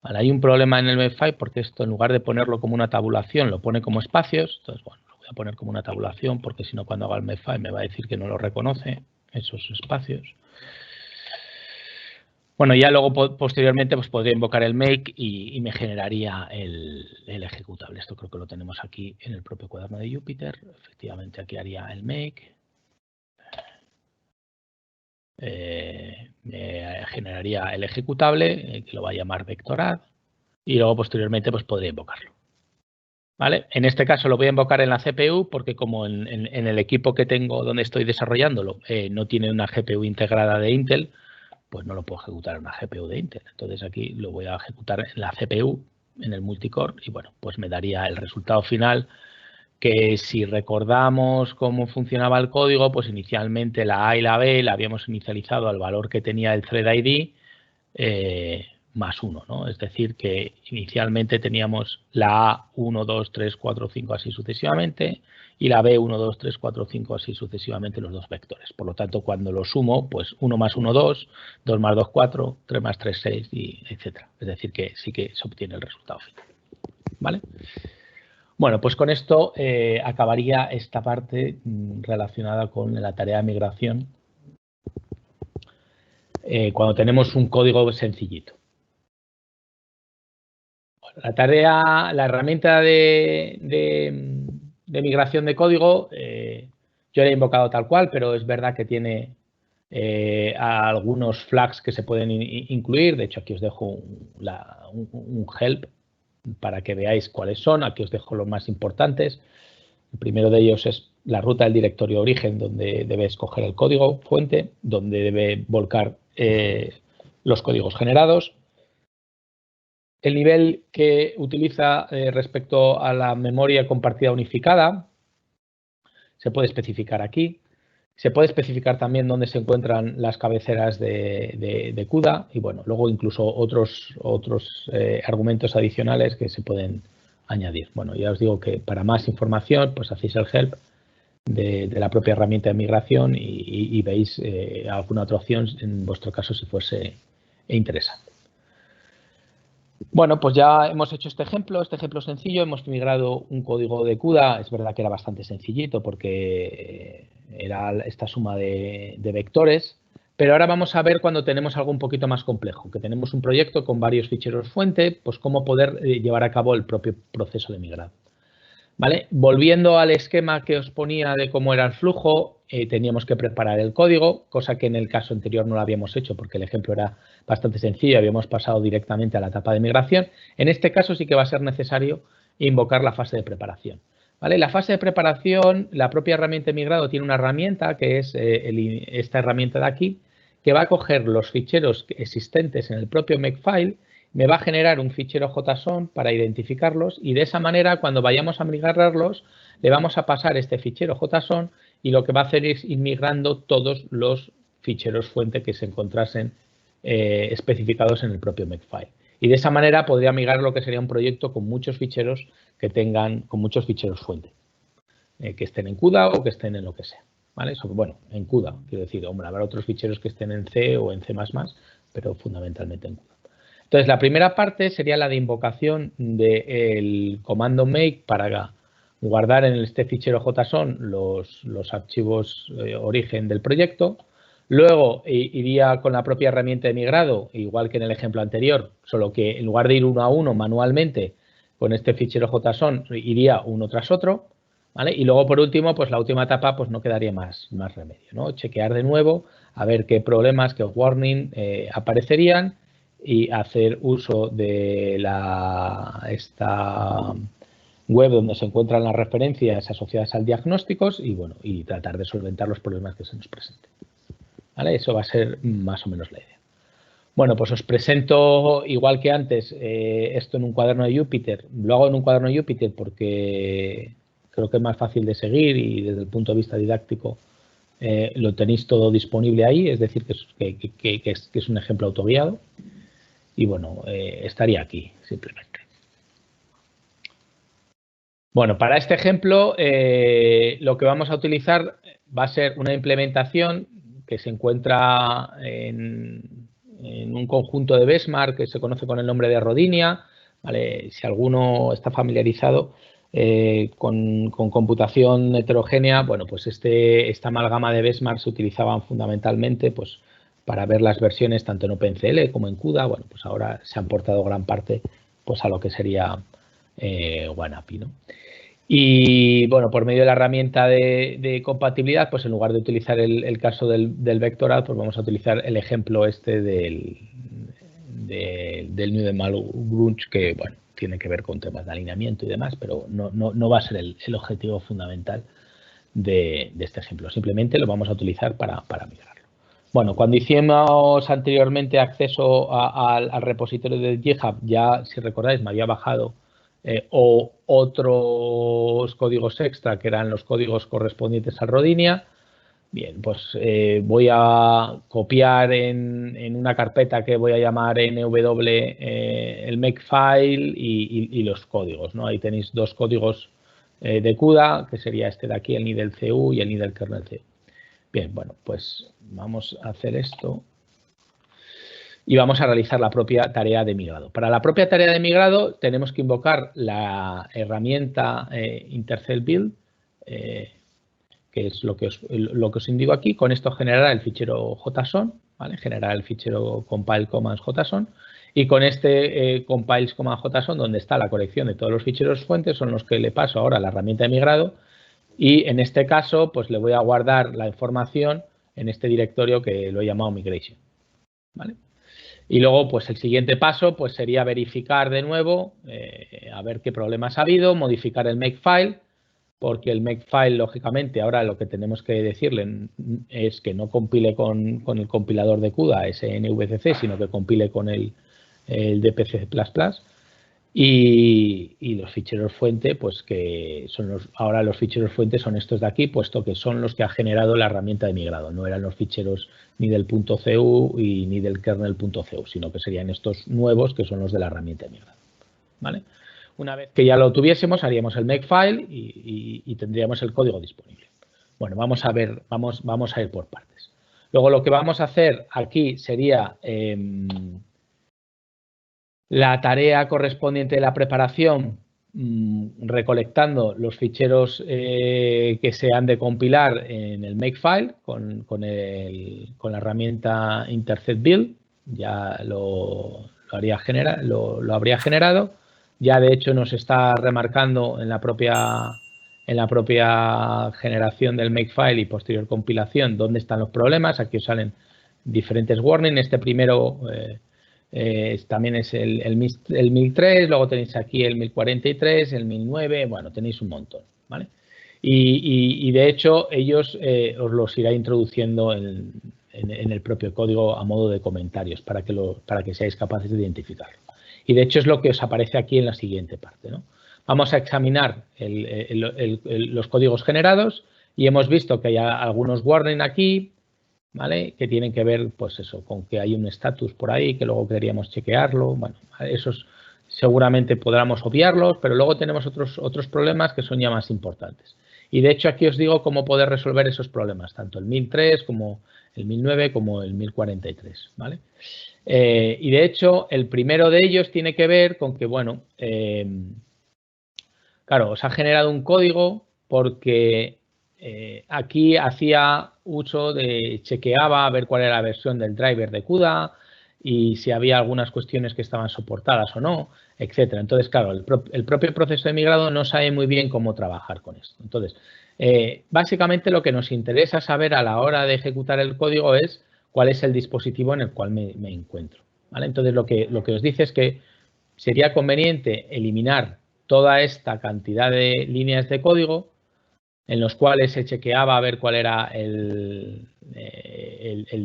Vale, hay un problema en el makefile porque esto en lugar de ponerlo como una tabulación lo pone como espacios, entonces bueno, lo voy a poner como una tabulación porque si no cuando haga el makefile me va a decir que no lo reconoce, esos espacios. Bueno, ya luego posteriormente pues podría invocar el make y me generaría el ejecutable. Esto creo que lo tenemos aquí en el propio cuaderno de Jupyter. Efectivamente aquí haría el make. Me generaría el ejecutable, que lo va a llamar vectorad, y luego posteriormente pues podría invocarlo. ¿Vale? En este caso lo voy a invocar en la CPU porque como en el equipo que tengo donde estoy desarrollándolo no tiene una GPU integrada de Intel, pues no lo puedo ejecutar en una GPU de Intel. Entonces aquí lo voy a ejecutar en la CPU, en el multicore, y bueno, pues me daría el resultado final que si recordamos cómo funcionaba el código, pues inicialmente la A y la B la habíamos inicializado al valor que tenía el thread ID más 1, ¿no? Es decir, que inicialmente teníamos la A 1, 2, 3, 4, 5, así sucesivamente, y la B 1, 2, 3, 4, 5, así sucesivamente los dos vectores. Por lo tanto, cuando lo sumo, pues 1 más 1, 2, 2 más 2, 4, 3 más 3, 6, y etcétera. Es decir, que sí que se obtiene el resultado final. ¿Vale? Bueno, pues con esto acabaría esta parte relacionada con la tarea de migración cuando tenemos un código sencillito. La herramienta de migración de código Yo le he invocado tal cual, pero es verdad que tiene algunos flags que se pueden incluir. De hecho, aquí os dejo un help para que veáis cuáles son. Aquí os dejo los más importantes. El primero de ellos es la ruta del directorio origen, donde debe escoger el código fuente, donde debe volcar los códigos generados. El nivel que utiliza respecto a la memoria compartida unificada se puede especificar aquí. Se puede especificar también dónde se encuentran las cabeceras de CUDA y bueno, luego incluso otros argumentos adicionales que se pueden añadir. Bueno, ya os digo que para más información pues hacéis el help de la propia herramienta de migración y veis alguna otra opción en vuestro caso si fuese interesante. Bueno, pues ya hemos hecho este ejemplo sencillo, hemos migrado un código de CUDA, es verdad que era bastante sencillito porque era esta suma de vectores, pero ahora vamos a ver cuando tenemos algo un poquito más complejo, que tenemos un proyecto con varios ficheros fuente, pues cómo poder llevar a cabo el propio proceso de migrado. ¿Vale? Volviendo al esquema que os ponía de cómo era el flujo, teníamos que preparar el código, cosa que en el caso anterior no lo habíamos hecho porque el ejemplo era bastante sencillo, habíamos pasado directamente a la etapa de migración. En este caso sí que va a ser necesario invocar la fase de preparación. ¿Vale? La fase de preparación, la propia herramienta de migrado tiene una herramienta que es esta herramienta de aquí, que va a coger los ficheros existentes en el propio Makefile, me va a generar un fichero JSON para identificarlos y de esa manera cuando vayamos a migrarlos le vamos a pasar este fichero JSON y lo que va a hacer es ir migrando todos los ficheros fuente que se encontrasen especificados en el propio Makefile. Y de esa manera podría migrar lo que sería un proyecto con muchos ficheros con muchos ficheros fuente, que estén en CUDA o que estén en lo que sea. ¿Vale? Bueno, en CUDA, quiero decir, hombre, habrá otros ficheros que estén en C o en C++, pero fundamentalmente en CUDA. Entonces, la primera parte sería la de invocación del comando make para guardar en este fichero JSON los archivos origen del proyecto. Luego iría con la propia herramienta de migrado, igual que en el ejemplo anterior, solo que en lugar de ir uno a uno manualmente con este fichero JSON, iría uno tras otro. ¿Vale? Y luego, por último, pues la última etapa pues no quedaría más remedio, ¿no? Chequear de nuevo, a ver qué problemas, qué warning aparecerían y hacer uso de esta web donde se encuentran las referencias asociadas al diagnóstico y, bueno, y tratar de solventar los problemas que se nos presenten. ¿Vale? Eso va a ser más o menos la idea. Bueno, pues os presento, igual que antes, esto en un cuaderno de Jupyter. Lo hago en un cuaderno de Jupyter porque creo que es más fácil de seguir y desde el punto de vista didáctico lo tenéis todo disponible ahí, es decir, que es un ejemplo autoguiado. Y bueno, estaría aquí simplemente. Bueno, para este ejemplo lo que vamos a utilizar va a ser una implementación que se encuentra en un conjunto de benchmark que se conoce con el nombre de Rodinia. ¿Vale? Si alguno está familiarizado con computación heterogénea, bueno, pues esta amalgama de benchmark se utilizaban fundamentalmente pues, para ver las versiones tanto en OpenCL como en CUDA. Bueno, pues ahora se han portado gran parte pues, a lo que sería WANAPI, ¿no? Y bueno, por medio de la herramienta de compatibilidad, pues en lugar de utilizar el caso del vectoral, pues vamos a utilizar el ejemplo este del New de Malgrunge, que bueno, tiene que ver con temas de alineamiento y demás, pero no va a ser el objetivo fundamental de este ejemplo. Simplemente lo vamos a utilizar para migrarlo. Bueno, cuando hicimos anteriormente acceso al repositorio de GitHub, ya, si recordáis, me había bajado o otros códigos extra, que eran los códigos correspondientes a Rodinia. Bien, pues voy a copiar en una carpeta que voy a llamar NW el Makefile y los códigos, ¿no? Ahí tenéis dos códigos de CUDA, que sería este de aquí, el NI del CU y el NI del kernel CU. Bien, bueno, pues vamos a hacer esto y vamos a realizar la propia tarea de migrado. Para la propia tarea de migrado tenemos que invocar la herramienta Intercell Build, que es lo que os indico aquí. Con esto generará el fichero JSON, ¿vale? Generará el fichero compile commands JSON. Y con este compiles command JSON, donde está la colección de todos los ficheros fuentes, son los que le paso ahora a la herramienta de migrado, Y en este caso, pues le voy a guardar la información en este directorio que lo he llamado migration, ¿vale? Y luego, pues el siguiente paso pues sería verificar de nuevo, a ver qué problemas ha habido, modificar el makefile, porque el makefile, lógicamente, ahora lo que tenemos que decirle es que no compile con el compilador de CUDA, ese NVCC, sino que compile con el DPC++. Y los ficheros fuente, pues que son ahora los ficheros fuente son estos de aquí, puesto que son los que ha generado la herramienta de migrado. No eran los ficheros ni del .cu y ni del kernel.cu, sino que serían estos nuevos que son los de la herramienta de migrado, ¿vale? Una vez que ya lo tuviésemos, haríamos el makefile y tendríamos el código disponible. Bueno, vamos a ver, vamos a ir por partes. Luego lo que vamos a hacer aquí sería la tarea correspondiente de la preparación, recolectando los ficheros que se han de compilar en el makefile con la herramienta intercept build. Ya lo habría generado. Ya de hecho nos está remarcando en la propia generación del makefile y posterior compilación dónde están los problemas. Aquí os salen diferentes warnings. Este primero también es el 1003, luego tenéis aquí el 1043, el 1009, bueno, tenéis un montón, ¿vale? Y de hecho ellos os los irá introduciendo en el propio código a modo de comentarios para que seáis capaces de identificarlo. Y de hecho es lo que os aparece aquí en la siguiente parte, ¿no? Vamos a examinar los códigos generados y hemos visto que hay algunos warning aquí, ¿vale? Que tienen que ver, pues eso, con que hay un estatus por ahí, que luego queríamos chequearlo. Bueno, esos seguramente podamos obviarlos, pero luego tenemos otros problemas que son ya más importantes. Y de hecho aquí os digo cómo poder resolver esos problemas, tanto el 1003 como el 1009 como el 1043, ¿vale? Y de hecho el primero de ellos tiene que ver con que, bueno, claro, os ha generado un código porque aquí hacía uso de, chequeaba a ver cuál era la versión del driver de CUDA y si había algunas cuestiones que estaban soportadas o no, etcétera. Entonces, claro, el propio proceso de migrado no sabe muy bien cómo trabajar con esto. Entonces, básicamente lo que nos interesa saber a la hora de ejecutar el código es cuál es el dispositivo en el cual me encuentro, ¿vale? Entonces, lo que os dice es que sería conveniente eliminar toda esta cantidad de líneas de código en los cuales se chequeaba a ver cuál era el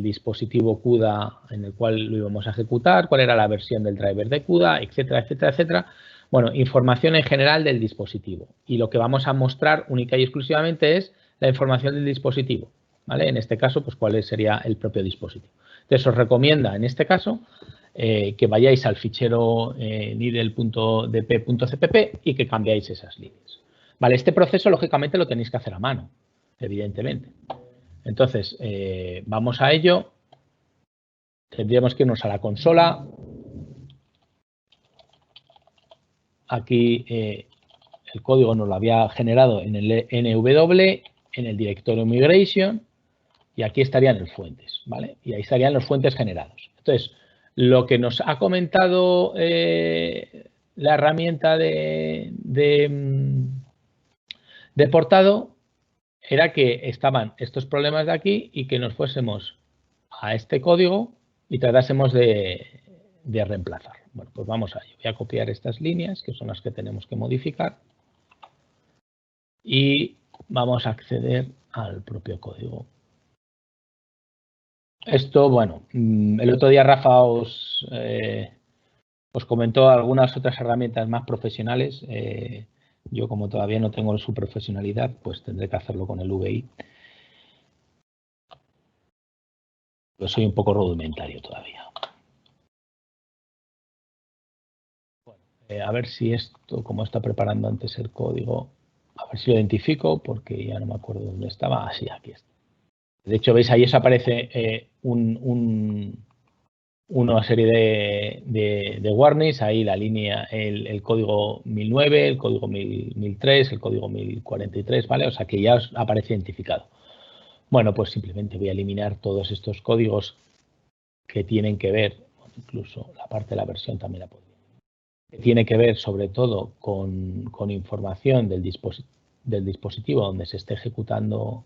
dispositivo CUDA en el cual lo íbamos a ejecutar, cuál era la versión del driver de CUDA, etcétera, etcétera, etcétera. Bueno, información en general del dispositivo. Y lo que vamos a mostrar única y exclusivamente es la información del dispositivo, ¿vale? En este caso, pues cuál sería el propio dispositivo. Entonces, os recomienda, en este caso, que vayáis al fichero needle.dp.cpp y que cambiáis esas líneas. Vale, este proceso, lógicamente, lo tenéis que hacer a mano, evidentemente. Entonces, vamos a ello. Tendríamos que irnos a la consola. Aquí el código nos lo había generado en el NW, en el directorio migration, y aquí estarían los fuentes, ¿vale? Y ahí estarían los fuentes generados. Entonces, lo que nos ha comentado la herramienta de portado era que estaban estos problemas de aquí y que nos fuésemos a este código y tratásemos de reemplazar. Bueno, pues vamos a ello. Voy a copiar estas líneas, que son las que tenemos que modificar, y vamos a acceder al propio código. Esto, bueno, el otro día Rafa os comentó algunas otras herramientas más profesionales. Yo, como todavía no tengo su profesionalidad, pues tendré que hacerlo con el VI. Yo soy un poco rudimentario todavía. Bueno, a ver si esto, como está preparando antes el código, a ver si lo identifico, porque ya no me acuerdo dónde estaba. Ah, sí, aquí está. De hecho, veis, ahí os aparece una serie de warnings, ahí la línea, el código 1009, el código 1003, el código 1043, ¿vale? O sea que ya os aparece identificado. Bueno, pues simplemente voy a eliminar todos estos códigos que tienen que ver, incluso la parte de la versión también la podría, que tiene que ver sobre todo con información del dispositivo. del dispositivo donde se esté ejecutando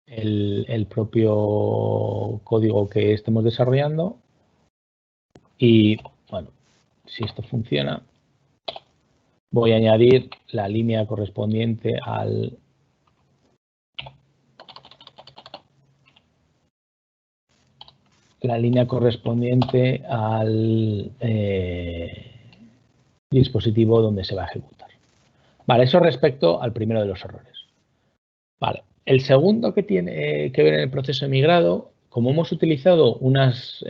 el propio código que estemos desarrollando. Y bueno, si esto funciona, voy a añadir la línea correspondiente al dispositivo donde se va a ejecutar. Vale, eso respecto al primero de los errores. Vale, el segundo que tiene que ver en el proceso de migrado, como hemos utilizado unas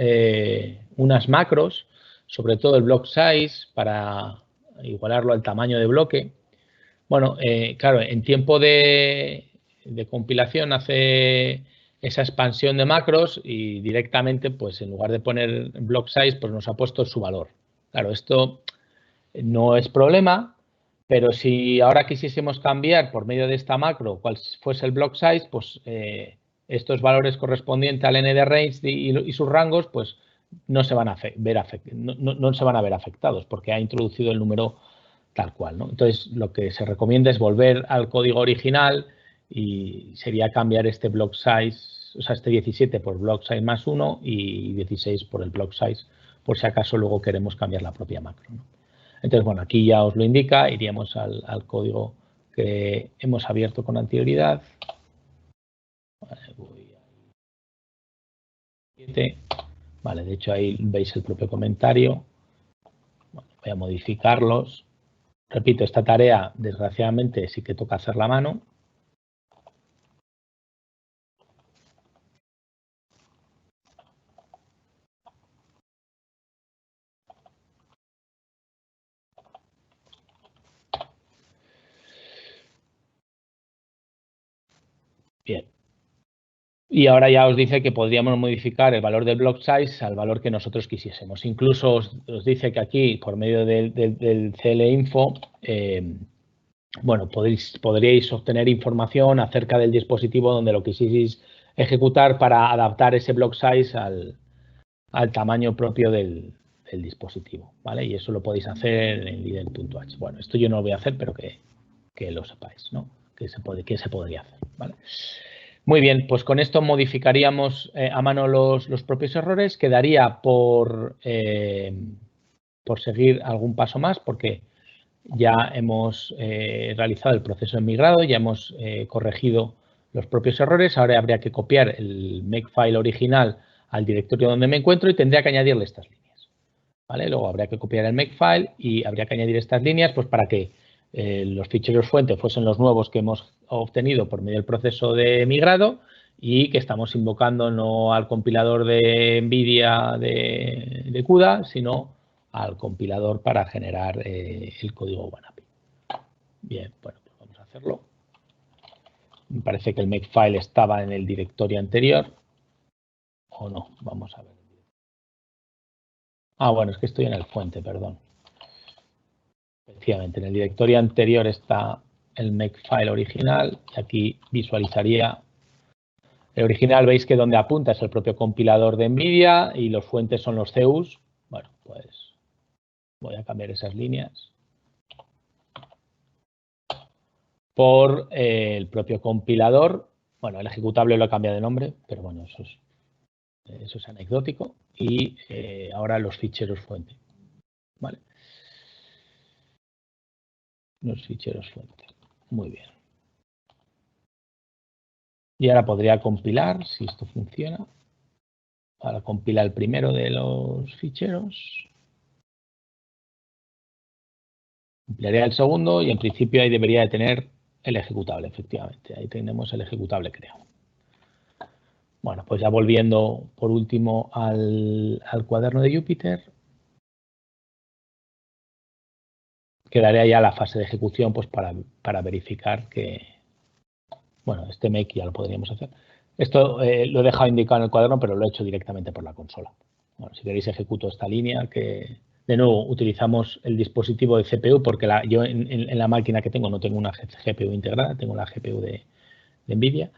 macros, sobre todo el block size para igualarlo al tamaño de bloque, bueno, claro, en tiempo de compilación hace esa expansión de macros y directamente, pues en lugar de poner block size, pues nos ha puesto su valor. Claro, esto no es problema, pero si ahora quisiésemos cambiar por medio de esta macro cuál fuese el block size, pues estos valores correspondientes al n de range y sus rangos, pues no se van a ver afectados porque ha introducido el número tal cual, ¿no? Entonces, lo que se recomienda es volver al código original y sería cambiar este block size, o sea, este 17 por block size más 1 y 16 por el block size, por si acaso luego queremos cambiar la propia macro, ¿no? Entonces, bueno, aquí ya os lo indica, iríamos al código que hemos abierto con anterioridad. Vale, de hecho ahí veis el propio comentario. Bueno, voy a modificarlos. Repito, esta tarea, desgraciadamente, sí que toca hacerla a mano. Bien. Y ahora ya os dice que podríamos modificar el valor del block size al valor que nosotros quisiésemos. Incluso os dice que aquí, por medio del CLInfo, bueno, podríais obtener información acerca del dispositivo donde lo quisieseis ejecutar para adaptar ese block size al tamaño propio del dispositivo, ¿vale? Y eso lo podéis hacer en lidl.h. Bueno, esto yo no lo voy a hacer, pero que lo sepáis, ¿no? Que se podría hacer, ¿vale? Muy bien, pues con esto modificaríamos a mano los propios errores. Quedaría por seguir algún paso más porque ya hemos realizado el proceso de migrado, ya hemos corregido los propios errores. Ahora habría que copiar el makefile original al directorio donde me encuentro y tendría que añadirle estas líneas, ¿vale? Luego habría que copiar el makefile y habría que añadir estas líneas pues para que los ficheros fuente fuesen los nuevos que hemos obtenido por medio del proceso de migrado y que estamos invocando no al compilador de NVIDIA de CUDA, sino al compilador para generar el código WANAPI. Bien, bueno, pues vamos a hacerlo. Me parece que el makefile estaba en el directorio anterior. ¿O no? Vamos a ver. Ah, bueno, es que estoy en el fuente, perdón. Efectivamente, en el directorio anterior está el makefile original y aquí visualizaría el original. Veis que donde apunta es el propio compilador de NVIDIA y los fuentes son los CUs. Bueno, pues voy a cambiar esas líneas por el propio compilador. Bueno, el ejecutable lo he cambiado de nombre, pero bueno, eso es anecdótico. Y ahora los ficheros fuente. ¿Vale? Los ficheros fuente. Muy bien. Y ahora podría compilar, si esto funciona. Ahora compila el primero de los ficheros. Compilaría el segundo y en principio ahí debería de tener el ejecutable, efectivamente. Ahí tenemos el ejecutable creado. Bueno, pues ya volviendo por último al cuaderno de Jupyter. Quedaría ya la fase de ejecución pues para verificar que, bueno, este make ya lo podríamos hacer. Esto lo he dejado indicado en el cuaderno, pero lo he hecho directamente por la consola. Bueno, si queréis ejecuto esta línea que, de nuevo, utilizamos el dispositivo de CPU porque yo en la máquina que tengo no tengo una GPU integrada, tengo la GPU de NVIDIA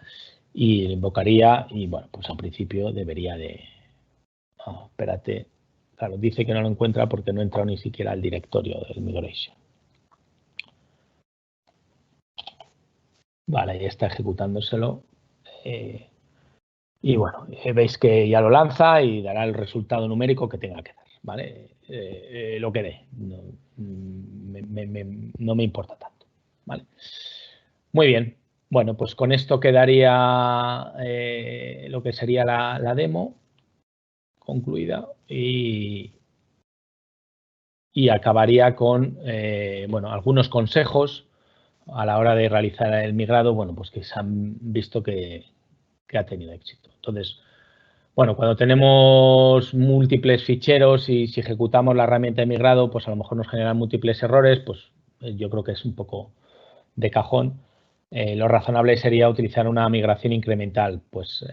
y invocaría y, bueno, pues al principio debería de... Oh, espérate. Claro, dice que no lo encuentra porque no he entrado ni siquiera al directorio del migration. Vale, ya está ejecutándoselo. Y bueno, veis que ya lo lanza y dará el resultado numérico que tenga que dar, ¿vale? Lo que dé. No, no me importa tanto, ¿vale? Muy bien. Bueno, pues con esto quedaría lo que sería la demo concluida y acabaría con bueno, algunos consejos a la hora de realizar el migrado, bueno, pues que se han visto que ha tenido éxito. Entonces, bueno, cuando tenemos múltiples ficheros y si ejecutamos la herramienta de migrado, pues a lo mejor nos generan múltiples errores, pues yo creo que es un poco de cajón. Lo razonable sería utilizar una migración incremental, pues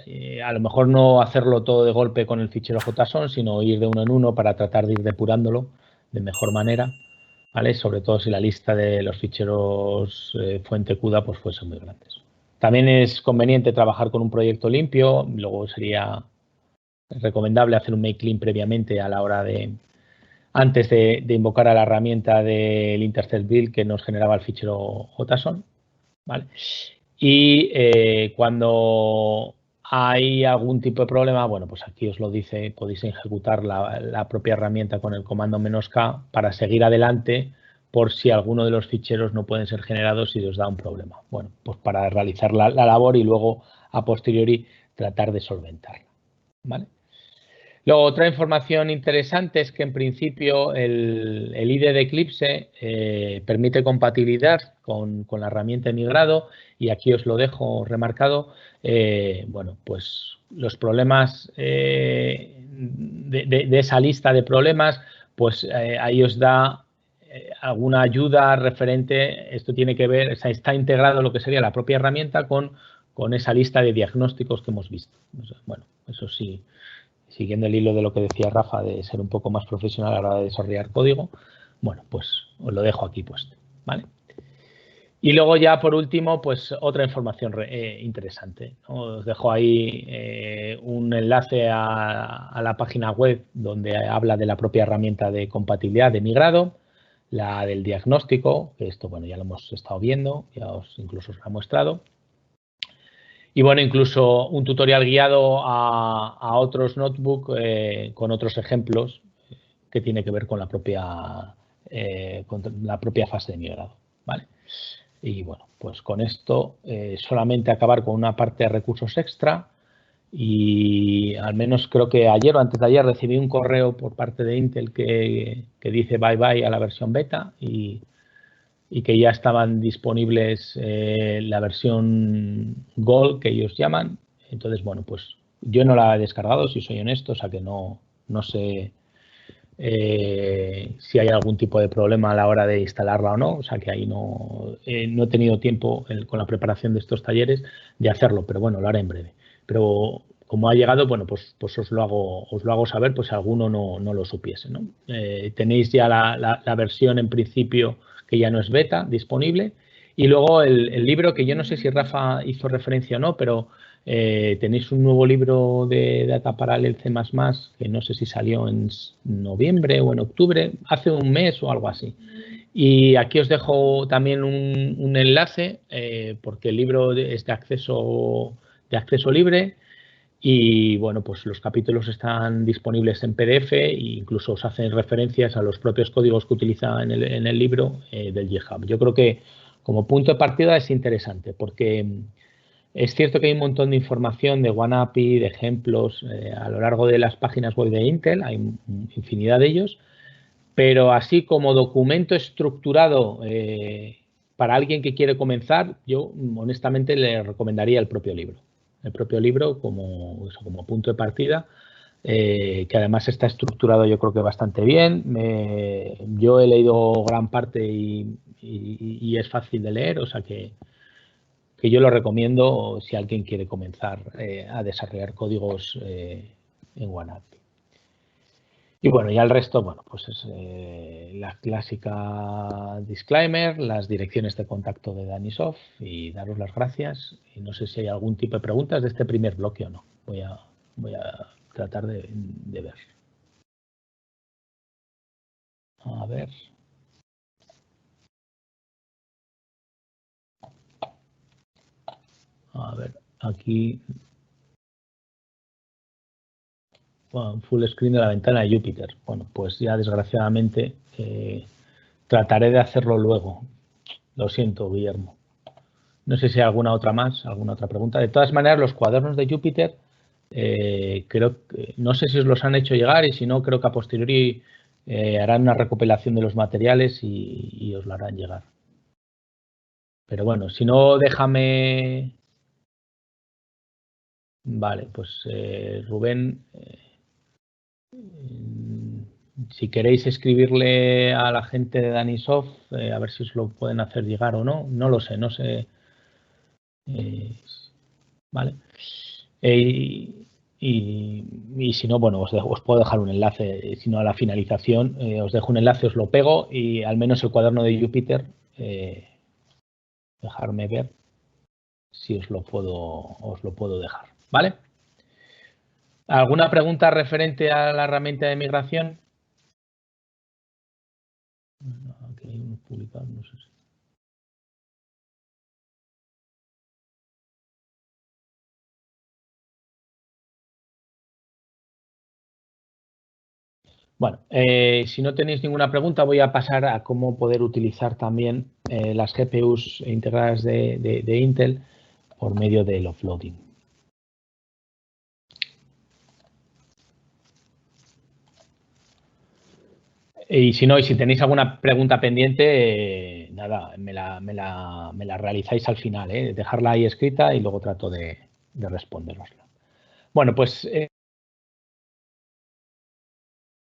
a lo mejor no hacerlo todo de golpe con el fichero JSON, sino ir de uno en uno para tratar de ir depurándolo de mejor manera, ¿vale? Sobre todo si la lista de los ficheros fuente CUDA pues fuesen muy grandes. También es conveniente trabajar con un proyecto limpio, luego sería recomendable hacer un make clean previamente a la hora de, antes de invocar a la herramienta del intercept build que nos generaba el fichero JSON, ¿vale? Y cuando hay algún tipo de problema, bueno, pues aquí os lo dice, podéis ejecutar la propia herramienta con el comando "-k" para seguir adelante por si alguno de los ficheros no pueden ser generados y os da un problema. Bueno, pues para realizar la labor y luego a posteriori tratar de solventarla, ¿vale? Luego, otra información interesante es que en principio el IDE de Eclipse permite compatibilidad con la herramienta de migrado y aquí os lo dejo remarcado. Bueno, pues los problemas de esa lista de problemas, pues ahí os da alguna ayuda referente. Esto tiene que ver, o sea, está integrado lo que sería la propia herramienta con esa lista de diagnósticos que hemos visto. Bueno, eso sí, siguiendo el hilo de lo que decía Rafa de ser un poco más profesional a la hora de desarrollar código, bueno, pues os lo dejo aquí puesto, ¿vale? Y luego ya por último, pues otra información interesante, ¿no? Os dejo ahí un enlace a la página web donde habla de la propia herramienta de compatibilidad de migrado, la del diagnóstico, que esto, bueno, ya lo hemos estado viendo, ya incluso os lo he mostrado. Y bueno, incluso un tutorial guiado a otros notebooks con otros ejemplos que tiene que ver con la propia fase de migrado, ¿vale? Y bueno, pues con esto solamente acabar con una parte de recursos extra y al menos creo que ayer o antes de ayer recibí un correo por parte de Intel que dice bye bye a la versión beta y que ya estaban disponibles la versión Gold que ellos llaman. Entonces, bueno, pues yo no la he descargado, si soy honesto, o sea que no sé si hay algún tipo de problema a la hora de instalarla o no, o sea que ahí no he tenido tiempo con la preparación de estos talleres de hacerlo, pero bueno, lo haré en breve. Pero como ha llegado, bueno, pues os lo hago saber, pues si alguno no lo supiese, ¿no? Tenéis ya la versión en principio que ya no es beta disponible y luego el libro que yo no sé si Rafa hizo referencia o no, pero tenéis un nuevo libro de Data Parallel C++, que no sé si salió en noviembre o en octubre, hace un mes o algo así. Y aquí os dejo también un enlace, porque el libro es de acceso libre y bueno, pues los capítulos están disponibles en PDF e incluso os hacen referencias a los propios códigos que utiliza en el libro del GitHub. Yo creo que como punto de partida es interesante porque es cierto que hay un montón de información de OneAPI, de ejemplos a lo largo de las páginas web de Intel, hay infinidad de ellos, pero así como documento estructurado para alguien que quiere comenzar, yo honestamente le recomendaría el propio libro. El propio libro como punto de partida, que además está estructurado yo creo que bastante bien. Yo he leído gran parte y es fácil de leer, o sea que yo lo recomiendo si alguien quiere comenzar a desarrollar códigos en OneAPI. Y bueno, ya el resto, bueno, pues es la clásica disclaimer, las direcciones de contacto de Danisoft y daros las gracias. Y no sé si hay algún tipo de preguntas de este primer bloque o no. Voy a tratar de ver. A ver. A ver, aquí. Bueno, full screen de la ventana de Jupyter. Bueno, pues ya desgraciadamente trataré de hacerlo luego. Lo siento, Guillermo. No sé si hay alguna otra más, alguna otra pregunta. De todas maneras, los cuadernos de Jupyter, creo que, no sé si os los han hecho llegar y si no, creo que a posteriori harán una recopilación de los materiales y os lo harán llegar. Pero bueno, si no, déjame. Vale, pues Rubén, si queréis escribirle a la gente de Danisoft, a ver si os lo pueden hacer llegar o no. No lo sé, no sé. Vale. Y si no, bueno, os puedo dejar un enlace. Si no, a la finalización os dejo un enlace, os lo pego y al menos el cuaderno de Jupyter, dejarme ver si os lo puedo dejar. ¿Vale? ¿Alguna pregunta referente a la herramienta de migración? Aquí hay unos publicados, no sé si. Bueno, si no tenéis ninguna pregunta, voy a pasar a cómo poder utilizar también las GPUs integradas de Intel por medio del offloading. Y si no, y si tenéis alguna pregunta pendiente, nada, me la realizáis al final, dejarla ahí escrita y luego trato de responderosla. Bueno, pues he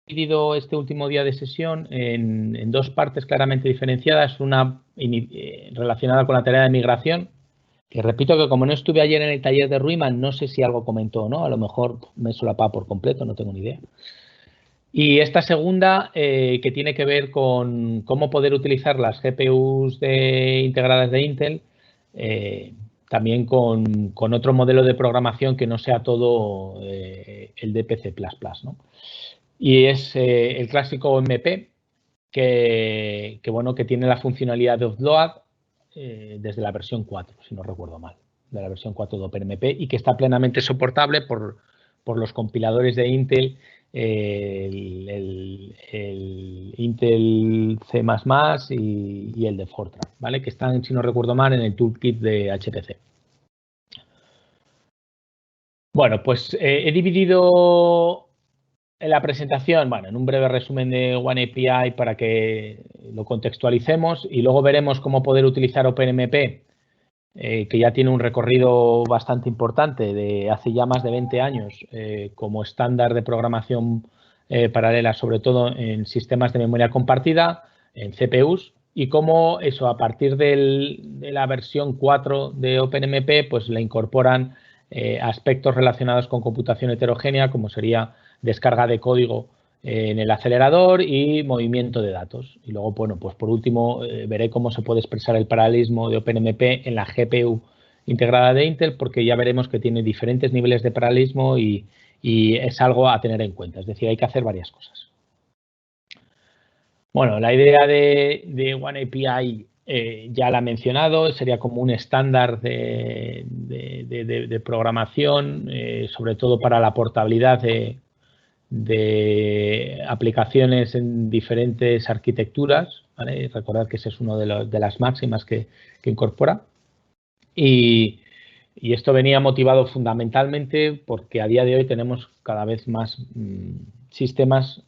dividido este último día de sesión en dos partes claramente diferenciadas, una relacionada con la tarea de migración, que repito que como no estuve ayer en el taller de Ruiman, no sé si algo comentó o no, a lo mejor me he solapado por completo, no tengo ni idea. Y esta segunda, que tiene que ver con cómo poder utilizar las GPUs integradas de Intel, también con otro modelo de programación que no sea todo el de PC++, ¿no? Y es el clásico OMP, bueno, que tiene la funcionalidad de offload desde la versión 4, si no recuerdo mal, de la versión 4 de OpenMP, y que está plenamente soportable por los compiladores de Intel, el Intel C++ y el de Fortran, ¿vale? Que están, si no recuerdo mal, en el toolkit de HPC. Bueno, pues he dividido en la presentación, bueno, en un breve resumen de OneAPI para que lo contextualicemos y luego veremos cómo poder utilizar OpenMP, que ya tiene un recorrido bastante importante de hace ya más de 20 años como estándar de programación paralela, sobre todo en sistemas de memoria compartida, en CPUs, y cómo eso, a partir de la versión 4 de OpenMP, pues le incorporan aspectos relacionados con computación heterogénea, como sería descarga de código en el acelerador y movimiento de datos. Y luego, bueno, pues por último veré cómo se puede expresar el paralelismo de OpenMP en la GPU integrada de Intel, porque ya veremos que tiene diferentes niveles de paralelismo y es algo a tener en cuenta. Es decir, hay que hacer varias cosas. Bueno, la idea de OneAPI ya la he mencionado, sería como un estándar de programación, sobre todo para la portabilidad de aplicaciones en diferentes arquitecturas, ¿vale? Recordad que ese es uno de las máximas que incorpora. Y esto venía motivado fundamentalmente porque a día de hoy tenemos cada vez más sistemas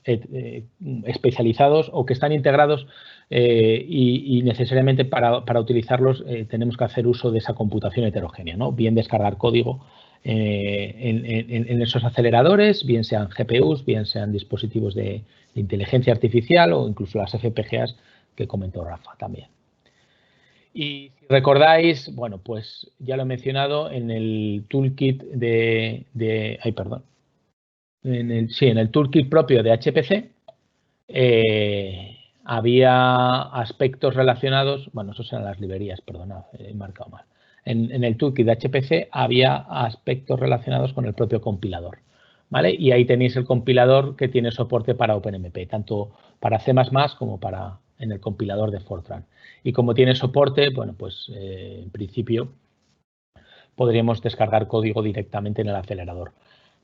especializados o que están integrados y necesariamente para utilizarlos tenemos que hacer uso de esa computación heterogénea, ¿no? Bien descargar código en esos aceleradores, bien sean GPUs, bien sean dispositivos de inteligencia artificial o incluso las FPGAs que comentó Rafa también. Y si recordáis, bueno, pues ya lo he mencionado en el toolkit en el toolkit propio de HPC había aspectos relacionados, bueno, esos eran las librerías, perdonad, he marcado mal. En el toolkit de HPC había aspectos relacionados con el propio compilador, ¿vale? Y ahí tenéis el compilador que tiene soporte para OpenMP, tanto para C++ como para en el compilador de Fortran. Y como tiene soporte, bueno, pues en principio podríamos descargar código directamente en el acelerador.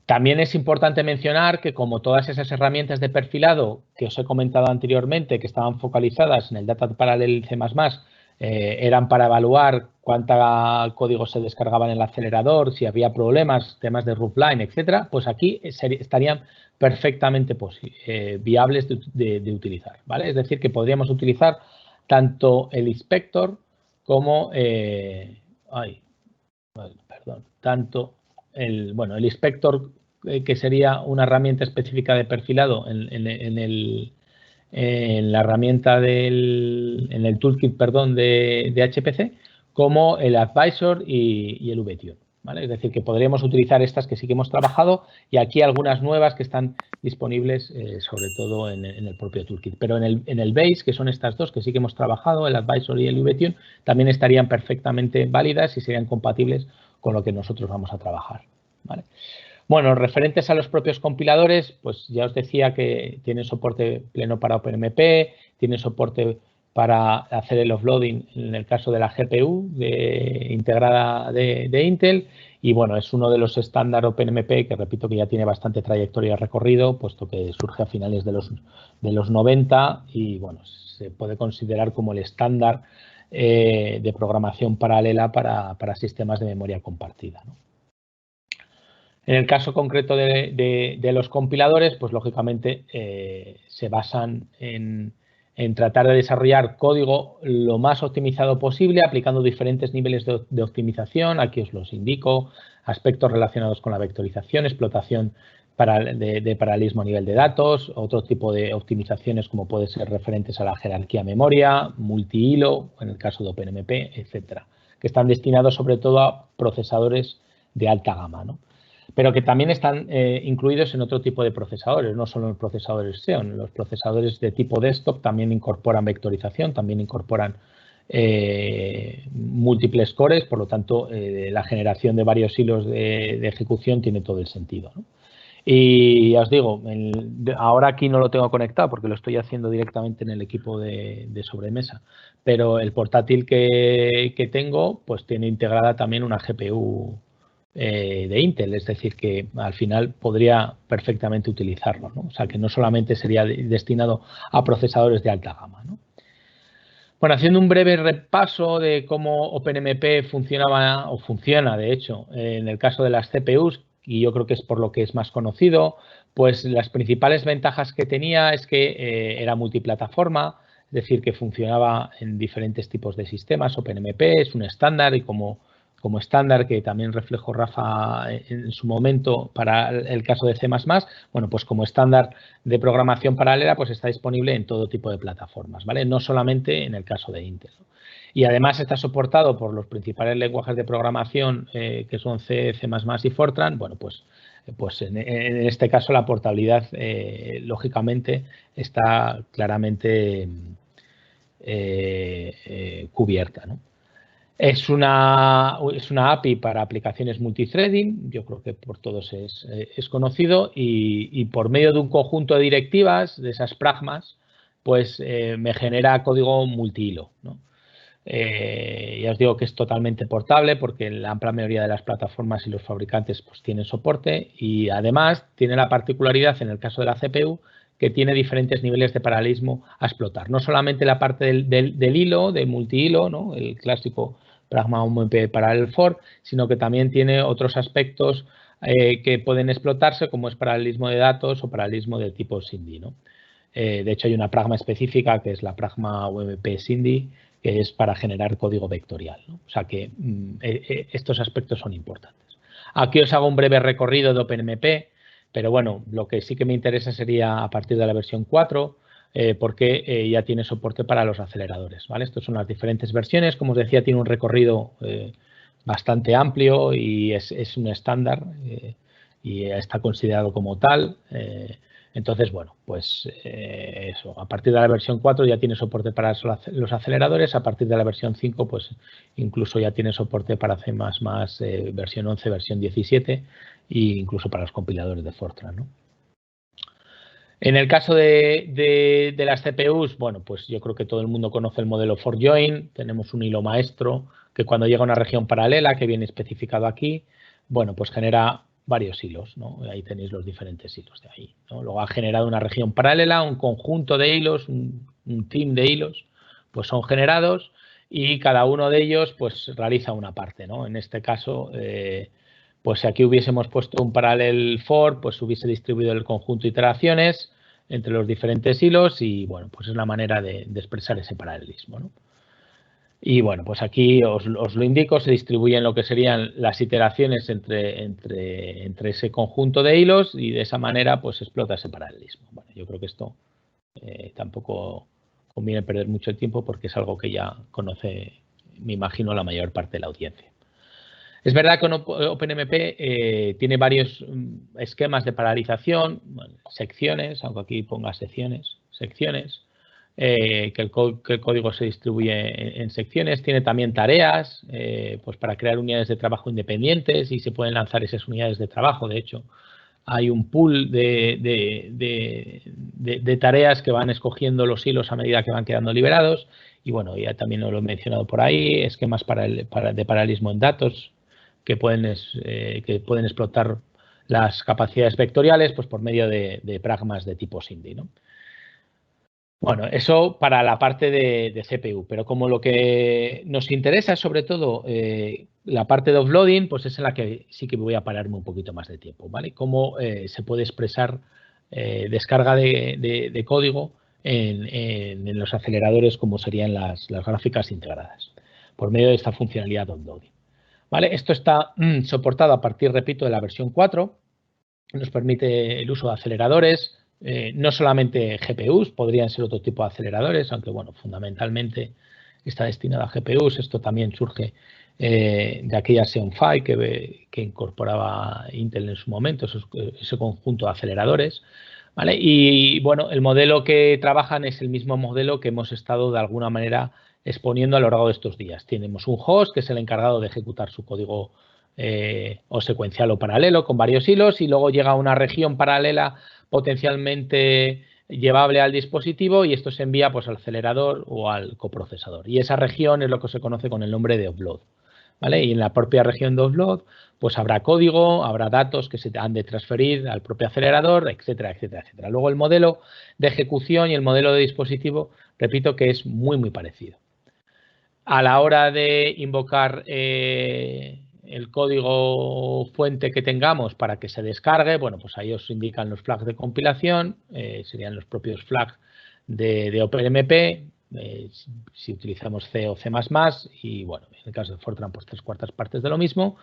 También es importante mencionar que como todas esas herramientas de perfilado que os he comentado anteriormente, que estaban focalizadas en el Data Parallel C++, eran para evaluar cuánta código se descargaba en el acelerador, si había problemas, temas de rootline, etcétera, pues aquí estarían perfectamente viables de utilizar, ¿vale? Es decir, que podríamos utilizar tanto el inspector como tanto el inspector, que sería una herramienta específica de perfilado en la herramienta en el toolkit, perdón, de HPC, como el advisor y el VTune, ¿vale? Es decir, que podríamos utilizar estas que sí que hemos trabajado y aquí algunas nuevas que están disponibles sobre todo en el propio toolkit. Pero en el base, que son estas dos que sí que hemos trabajado, el advisor y el VTune, también estarían perfectamente válidas y serían compatibles con lo que nosotros vamos a trabajar, ¿vale? Bueno, referentes a los propios compiladores, pues ya os decía que tienen soporte pleno para OpenMP, tienen soporte para hacer el offloading en el caso de la GPU integrada de Intel y bueno, es uno de los estándar OpenMP que repito que ya tiene bastante trayectoria y recorrido, puesto que surge a finales de los 90 y bueno, se puede considerar como el estándar de programación paralela para sistemas de memoria compartida, ¿no? En el caso concreto de los compiladores, pues lógicamente se basan en tratar de desarrollar código lo más optimizado posible, aplicando diferentes niveles de optimización. Aquí os los indico, aspectos relacionados con la vectorización, explotación de paralelismo a nivel de datos, otro tipo de optimizaciones como puede ser referentes a la jerarquía memoria, multihilo, en el caso de OpenMP, etcétera, que están destinados sobre todo a procesadores de alta gama, ¿no? Pero que también están incluidos en otro tipo de procesadores, no solo en procesadores Xeon. Los procesadores de tipo desktop también incorporan vectorización, también incorporan múltiples cores, por lo tanto, la generación de varios hilos de ejecución tiene todo el sentido, ¿no? Y ya os digo, ahora aquí no lo tengo conectado porque lo estoy haciendo directamente en el equipo de sobremesa, pero el portátil que tengo pues tiene integrada también una GPU de Intel, es decir, que al final podría perfectamente utilizarlo, ¿no? O sea, que no solamente sería destinado a procesadores de alta gama, ¿no? Bueno, haciendo un breve repaso de cómo OpenMP funcionaba o funciona, de hecho, en el caso de las CPUs, y yo creo que es por lo que es más conocido, pues las principales ventajas que tenía es que era multiplataforma, es decir, que funcionaba en diferentes tipos de sistemas. OpenMP es un estándar y como estándar que también reflejó Rafa en su momento para el caso de C++, bueno, pues como estándar de programación paralela, pues está disponible en todo tipo de plataformas, ¿vale? No solamente en el caso de Intel, ¿no? Y además está soportado por los principales lenguajes de programación que son C, C++ y Fortran. Bueno, pues en este caso la portabilidad, lógicamente, está claramente cubierta, ¿no? Es una API para aplicaciones multithreading, yo creo que por todos es conocido, y por medio de un conjunto de directivas, de esas pragmas, pues me genera código multihilo, ¿no? Ya os digo que es totalmente portable porque la amplia mayoría de las plataformas y los fabricantes pues tienen soporte y además tiene la particularidad en el caso de la CPU que tiene diferentes niveles de paralelismo a explotar. No solamente la parte del hilo, de multihilo, ¿no? El clásico Pragma UMP Parallel for, sino que también tiene otros aspectos que pueden explotarse como es paralelismo de datos o paralelismo de tipo SIMD, ¿no? De hecho, hay una pragma específica que es la pragma UMP SIMD, que es para generar código vectorial, ¿no? O sea que estos aspectos son importantes. Aquí os hago un breve recorrido de OpenMP, pero bueno, lo que sí que me interesa sería a partir de la versión 4, porque ya tiene soporte para los aceleradores, ¿vale? Estas son las diferentes versiones. Como os decía, tiene un recorrido bastante amplio y es un estándar y está considerado como tal. Entonces, bueno, pues eso, a partir de la versión 4 ya tiene soporte para los aceleradores, a partir de la versión 5 pues incluso ya tiene soporte para C++, versión 11, versión 17 e incluso para los compiladores de Fortran, ¿no? En el caso de las CPUs, bueno, pues yo creo que todo el mundo conoce el modelo 4Join, tenemos un hilo maestro que cuando llega a una región paralela, que viene especificado aquí, bueno, pues genera varios hilos, ¿no? Ahí tenéis los diferentes hilos de ahí, ¿no? Luego ha generado una región paralela, un conjunto de hilos, un team de hilos, pues son generados y cada uno de ellos pues realiza una parte, ¿no? En este caso, pues si aquí hubiésemos puesto un parallel for, pues hubiese distribuido el conjunto de iteraciones entre los diferentes hilos y, bueno, pues es la manera de expresar ese paralelismo, ¿no? Y bueno, pues aquí os lo indico, se distribuyen lo que serían las iteraciones entre ese conjunto de hilos y de esa manera pues explota ese paralelismo. Bueno, yo creo que esto tampoco conviene perder mucho el tiempo porque es algo que ya conoce, me imagino, la mayor parte de la audiencia. Es verdad que OpenMP tiene varios esquemas de paralelización, bueno, secciones, aunque aquí ponga secciones, que el código se distribuye en secciones. Tiene también tareas pues para crear unidades de trabajo independientes y se pueden lanzar esas unidades de trabajo. De hecho, hay un pool de tareas que van escogiendo los hilos a medida que van quedando liberados. Y bueno, ya también lo he mencionado por ahí, esquemas de paralelismo en datos que pueden explotar las capacidades vectoriales pues por medio de pragmas de tipo SIMD, ¿no? Bueno, eso para la parte de CPU, pero como lo que nos interesa es sobre todo la parte de offloading, pues es en la que sí que voy a pararme un poquito más de tiempo, ¿vale? Cómo se puede expresar descarga de código en los aceleradores como serían las gráficas integradas, por medio de esta funcionalidad de offloading, ¿vale? Esto está soportado a partir, repito, de la versión 4, nos permite el uso de aceleradores, no solamente GPUs, podrían ser otro tipo de aceleradores, aunque bueno, fundamentalmente está destinado a GPUs. Esto también surge de aquella Xeon Phi que incorporaba Intel en su momento, ese conjunto de aceleradores, ¿vale? Y bueno, el modelo que trabajan es el mismo modelo que hemos estado de alguna manera exponiendo a lo largo de estos días. Tenemos un host que es el encargado de ejecutar su código o secuencial o paralelo con varios hilos y luego llega a una región paralela potencialmente llevable al dispositivo y esto se envía pues al acelerador o al coprocesador. Y esa región es lo que se conoce con el nombre de offload, ¿vale? Y en la propia región de offload pues habrá código, habrá datos que se han de transferir al propio acelerador, etcétera, etcétera, etcétera. Luego el modelo de ejecución y el modelo de dispositivo, repito que es muy, muy parecido. A la hora de invocar el código fuente que tengamos para que se descargue, bueno, pues ahí os indican los flags de compilación, serían los propios flags de OpenMP, si utilizamos C o C++, y bueno, en el caso de Fortran, pues 3/4 partes de lo mismo,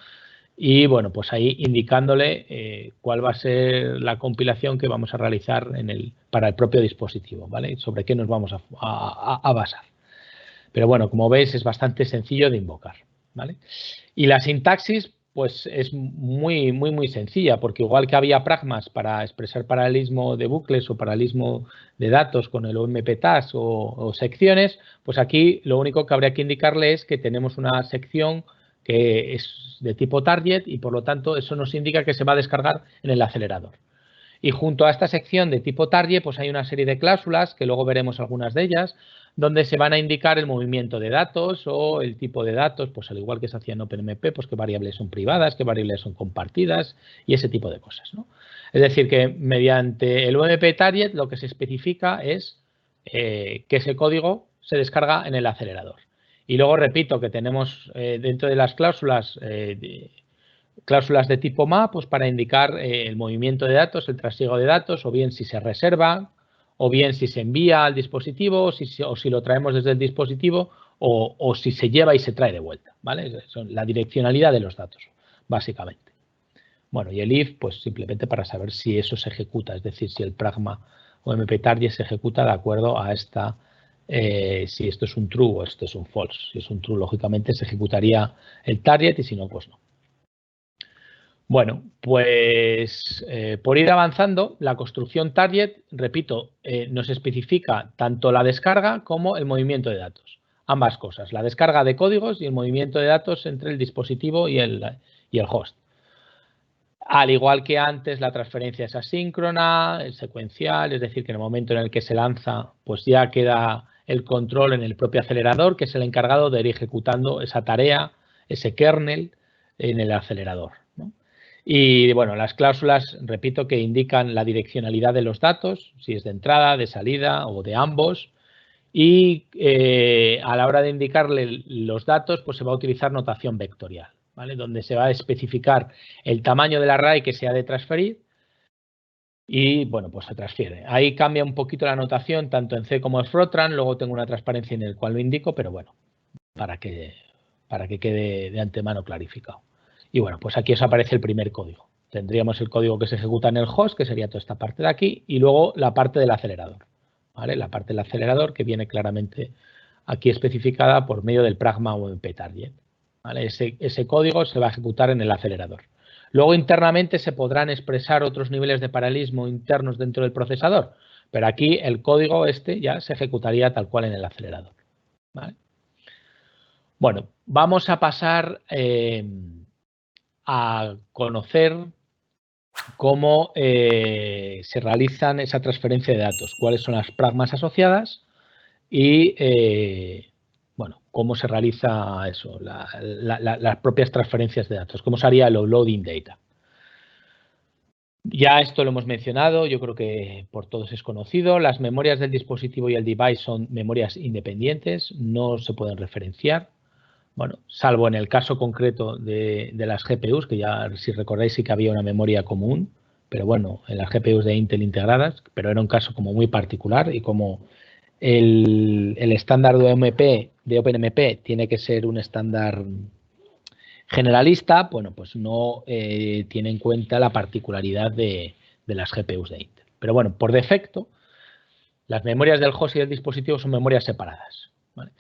y bueno, pues ahí indicándole cuál va a ser la compilación que vamos a realizar para el propio dispositivo, ¿vale? Sobre qué nos vamos a basar. Pero bueno, como veis, es bastante sencillo de invocar, ¿vale? Y la sintaxis, pues es muy, muy, muy sencilla, porque igual que había pragmas para expresar paralelismo de bucles o paralelismo de datos con el OMP-TAS o secciones, pues aquí lo único que habría que indicarle es que tenemos una sección que es de tipo target y por lo tanto eso nos indica que se va a descargar en el acelerador. Y junto a esta sección de tipo target, pues hay una serie de cláusulas, que luego veremos algunas de ellas, donde se van a indicar el movimiento de datos o el tipo de datos, pues al igual que se hacía en OpenMP, pues qué variables son privadas, qué variables son compartidas y ese tipo de cosas, ¿no? Es decir, que mediante el OMP target lo que se especifica es que ese código se descarga en el acelerador. Y luego repito que tenemos dentro de las cláusulas de tipo MA, pues para indicar el movimiento de datos, el trasiego de datos, o bien si se reserva, o bien si se envía al dispositivo, o si lo traemos desde el dispositivo, o si se lleva y se trae de vuelta, ¿vale? Son la direccionalidad de los datos, básicamente. Bueno, y el if, pues simplemente para saber si eso se ejecuta, es decir, si el pragma o MP-target se ejecuta de acuerdo a esta, si esto es un true o esto es un false. Si es un true, lógicamente se ejecutaría el target y si no, pues no. Bueno, pues por ir avanzando, la construcción target, repito, nos especifica tanto la descarga como el movimiento de datos. Ambas cosas, la descarga de códigos y el movimiento de datos entre el dispositivo y el host. Al igual que antes, la transferencia es asíncrona, es secuencial, es decir, que en el momento en el que se lanza, pues ya queda el control en el propio acelerador, que es el encargado de ir ejecutando esa tarea, ese kernel en el acelerador, ¿no? Y bueno, las cláusulas, repito, que indican la direccionalidad de los datos, si es de entrada, de salida o de ambos. Y a la hora de indicarle los datos, pues se va a utilizar notación vectorial, ¿vale? Donde se va a especificar el tamaño del array que se ha de transferir y, bueno, pues se transfiere. Ahí cambia un poquito la notación, tanto en C como en Fortran. Luego tengo una transparencia en el cual lo indico, pero bueno, para que quede de antemano clarificado. Y bueno, pues aquí os aparece el primer código. Tendríamos el código que se ejecuta en el host, que sería toda esta parte de aquí, y luego la parte del acelerador, ¿vale? La parte del acelerador que viene claramente aquí especificada por medio del pragma UMP target, ¿vale? Ese código se va a ejecutar en el acelerador. Luego internamente se podrán expresar otros niveles de paralelismo internos dentro del procesador, pero aquí el código este ya se ejecutaría tal cual en el acelerador, ¿vale? Bueno, vamos a pasar a conocer cómo se realizan esa transferencia de datos, cuáles son las pragmas asociadas y bueno, cómo se realiza eso, las propias transferencias de datos, cómo se haría el loading data. Ya esto lo hemos mencionado, yo creo que por todos es conocido. Las memorias del dispositivo y el device son memorias independientes, no se pueden referenciar. Bueno, salvo en el caso concreto de las GPUs, que ya si recordáis sí que había una memoria común, pero bueno, en las GPUs de Intel integradas, pero era un caso como muy particular y como el estándar de OpenMP tiene que ser un estándar generalista, bueno, pues no tiene en cuenta la particularidad de las GPUs de Intel. Pero bueno, por defecto, las memorias del host y del dispositivo son memorias separadas, ¿vale?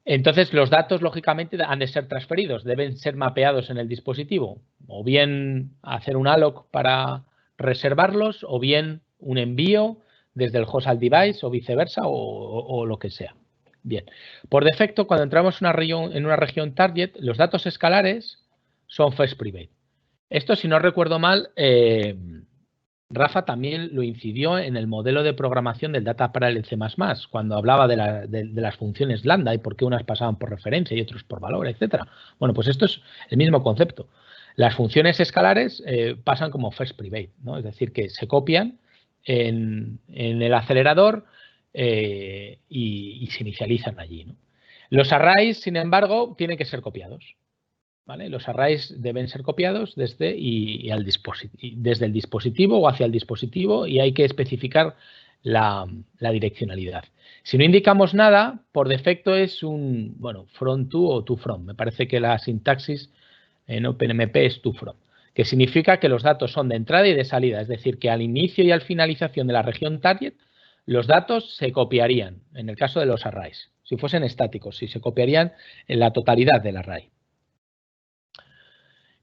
Entonces, los datos, lógicamente, han de ser transferidos, deben ser mapeados en el dispositivo, o bien hacer un alloc para reservarlos, o bien un envío desde el host al device, o viceversa, o lo que sea. Bien, por defecto, cuando entramos en una región target, los datos escalares son first private. Esto, si no recuerdo mal, Rafa también lo incidió en el modelo de programación del Data Parallel C++, cuando hablaba de las funciones lambda y por qué unas pasaban por referencia y otros por valor, etc. Bueno, pues esto es el mismo concepto. Las funciones escalares pasan como first private, ¿no? Es decir, que se copian en el acelerador y se inicializan allí, ¿no? Los arrays, sin embargo, tienen que ser copiados, ¿vale? Los arrays deben ser copiados desde el dispositivo o hacia el dispositivo y hay que especificar la direccionalidad. Si no indicamos nada, por defecto es un, bueno, from to o to from. Me parece que la sintaxis en OpenMP es to from, que significa que los datos son de entrada y de salida, es decir, que al inicio y al finalización de la región target, los datos se copiarían, en el caso de los arrays, si fuesen estáticos, si se copiarían en la totalidad del array.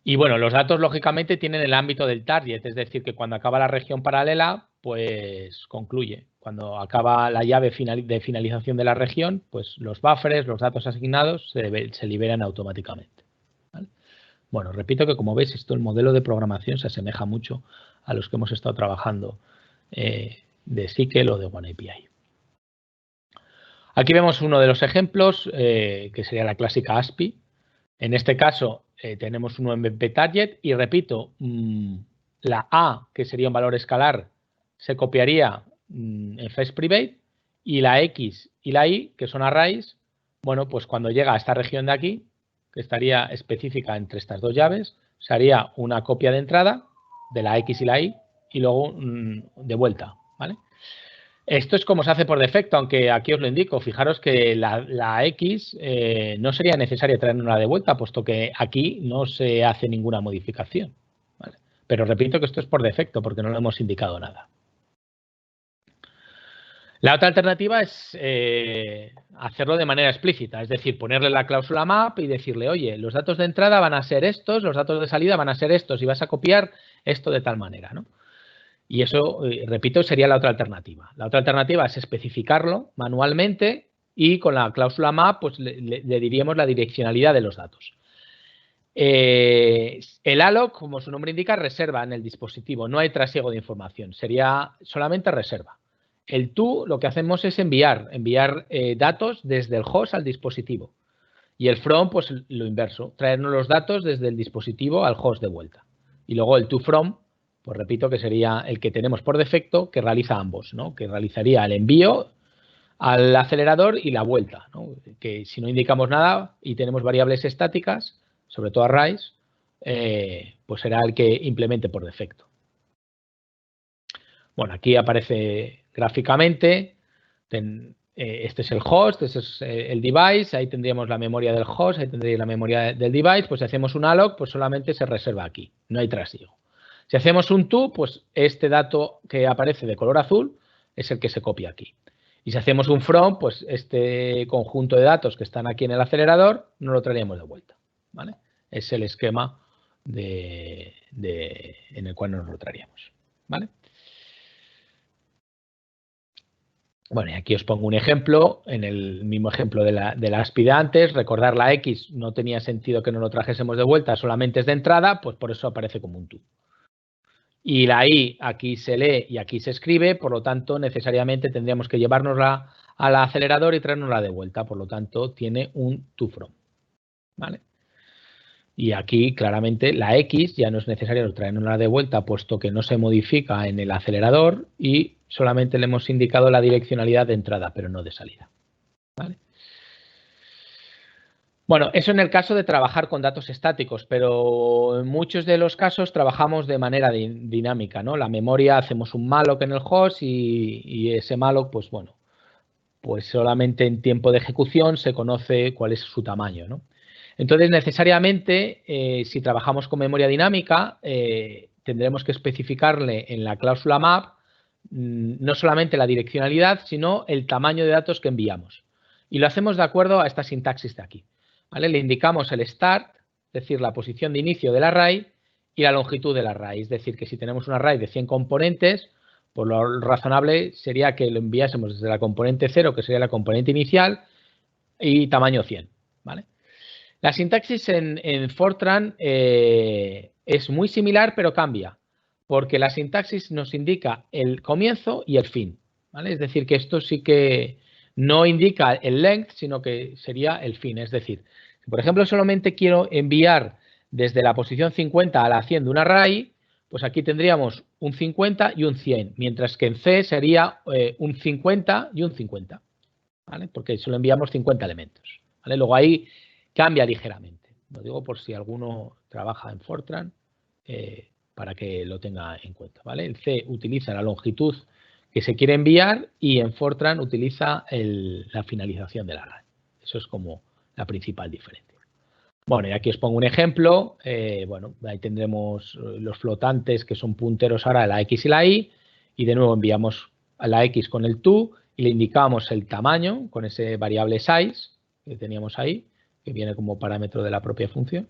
Y bueno, los datos lógicamente tienen el ámbito del target, es decir, que cuando acaba la región paralela, pues concluye. Cuando acaba la llave de finalización de la región, pues los buffers, los datos asignados se liberan automáticamente, ¿vale? Bueno, repito que como veis, esto el modelo de programación se asemeja mucho a los que hemos estado trabajando de SQL o de OneAPI. Aquí vemos uno de los ejemplos, que sería la clásica ASPI. En este caso tenemos un UMP target y repito, la A, que sería un valor escalar, se copiaría en first private y la X y la Y, que son arrays, bueno, pues cuando llega a esta región de aquí, que estaría específica entre estas dos llaves, se haría una copia de entrada de la X y la Y y luego de vuelta, ¿vale? Esto es como se hace por defecto, aunque aquí os lo indico. Fijaros que la X no sería necesario traerla de vuelta, puesto que aquí no se hace ninguna modificación, ¿vale? Pero repito que esto es por defecto, porque no le hemos indicado nada. La otra alternativa es hacerlo de manera explícita, es decir, ponerle la cláusula map y decirle, oye, los datos de entrada van a ser estos, los datos de salida van a ser estos y vas a copiar esto de tal manera, ¿no? Y eso, repito, sería la otra alternativa. La otra alternativa es especificarlo manualmente y con la cláusula map pues, le diríamos la direccionalidad de los datos. El alloc, como su nombre indica, reserva en el dispositivo. No hay trasiego de información. Sería solamente reserva. el to lo que hacemos es enviar datos desde el host al dispositivo. Y el from, pues lo inverso, traernos los datos desde el dispositivo al host de vuelta. Y luego el to from, pues repito que sería el que tenemos por defecto, que realiza ambos, ¿no? Que realizaría el envío al acelerador y la vuelta, ¿no? Que si no indicamos nada y tenemos variables estáticas, sobre todo arrays, pues será el que implemente por defecto. Bueno, aquí aparece gráficamente, este es el host, este es el device, ahí tendríamos la memoria del host, ahí tendríamos la memoria del device, pues si hacemos un alloc, pues solamente se reserva aquí, no hay trasiego. Si hacemos un to, pues este dato que aparece de color azul es el que se copia aquí. Y si hacemos un from, pues este conjunto de datos que están aquí en el acelerador no lo traeríamos de vuelta, ¿vale? Es el esquema en el cual nos lo traeríamos, ¿vale? Bueno, y aquí os pongo un ejemplo, en el mismo ejemplo de la ASPI de antes, recordar la X no tenía sentido que no lo trajésemos de vuelta, solamente es de entrada, pues por eso aparece como un to. Y la I aquí se lee y aquí se escribe, por lo tanto, necesariamente tendríamos que llevárnosla al acelerador y traernosla de vuelta, por lo tanto, tiene un to from, ¿vale? Y aquí, claramente, la X ya no es necesario traernosla de vuelta, puesto que no se modifica en el acelerador y solamente le hemos indicado la direccionalidad de entrada, pero no de salida, ¿vale? Bueno, eso en el caso de trabajar con datos estáticos, pero en muchos de los casos trabajamos de manera dinámica, ¿no? La memoria, hacemos un malloc en el host y ese malloc, pues bueno, pues solamente en tiempo de ejecución se conoce cuál es su tamaño, ¿no? Entonces, necesariamente, si trabajamos con memoria dinámica, tendremos que especificarle en la cláusula map no solamente la direccionalidad, sino el tamaño de datos que enviamos. Y lo hacemos de acuerdo a esta sintaxis de aquí, ¿vale? Le indicamos el start, es decir, la posición de inicio del array, y la longitud del array. Es decir, que si tenemos un array de 100 componentes, pues lo razonable sería que lo enviásemos desde la componente 0, que sería la componente inicial, y tamaño 100, ¿vale? La sintaxis en Fortran es muy similar, pero cambia, porque la sintaxis nos indica el comienzo y el fin, ¿vale? Es decir, que esto sí que no indica el length, sino que sería el fin. Es decir, si por ejemplo solamente quiero enviar desde la posición 50 a la 100 de un array, pues aquí tendríamos un 50 y un 100, mientras que en C sería un 50 y un 50, ¿vale? Porque solo enviamos 50 elementos, ¿vale? Luego ahí cambia ligeramente. Lo digo por si alguno trabaja en Fortran, para que lo tenga en cuenta, ¿vale? El C utiliza la longitud que se quiere enviar y en Fortran utiliza la finalización del array. Eso es como la principal diferencia. Bueno, y aquí os pongo un ejemplo. Bueno, ahí tendremos los flotantes que son punteros ahora a la X y la Y, y de nuevo enviamos a la X con el to y le indicamos el tamaño con ese variable size que teníamos ahí, que viene como parámetro de la propia función.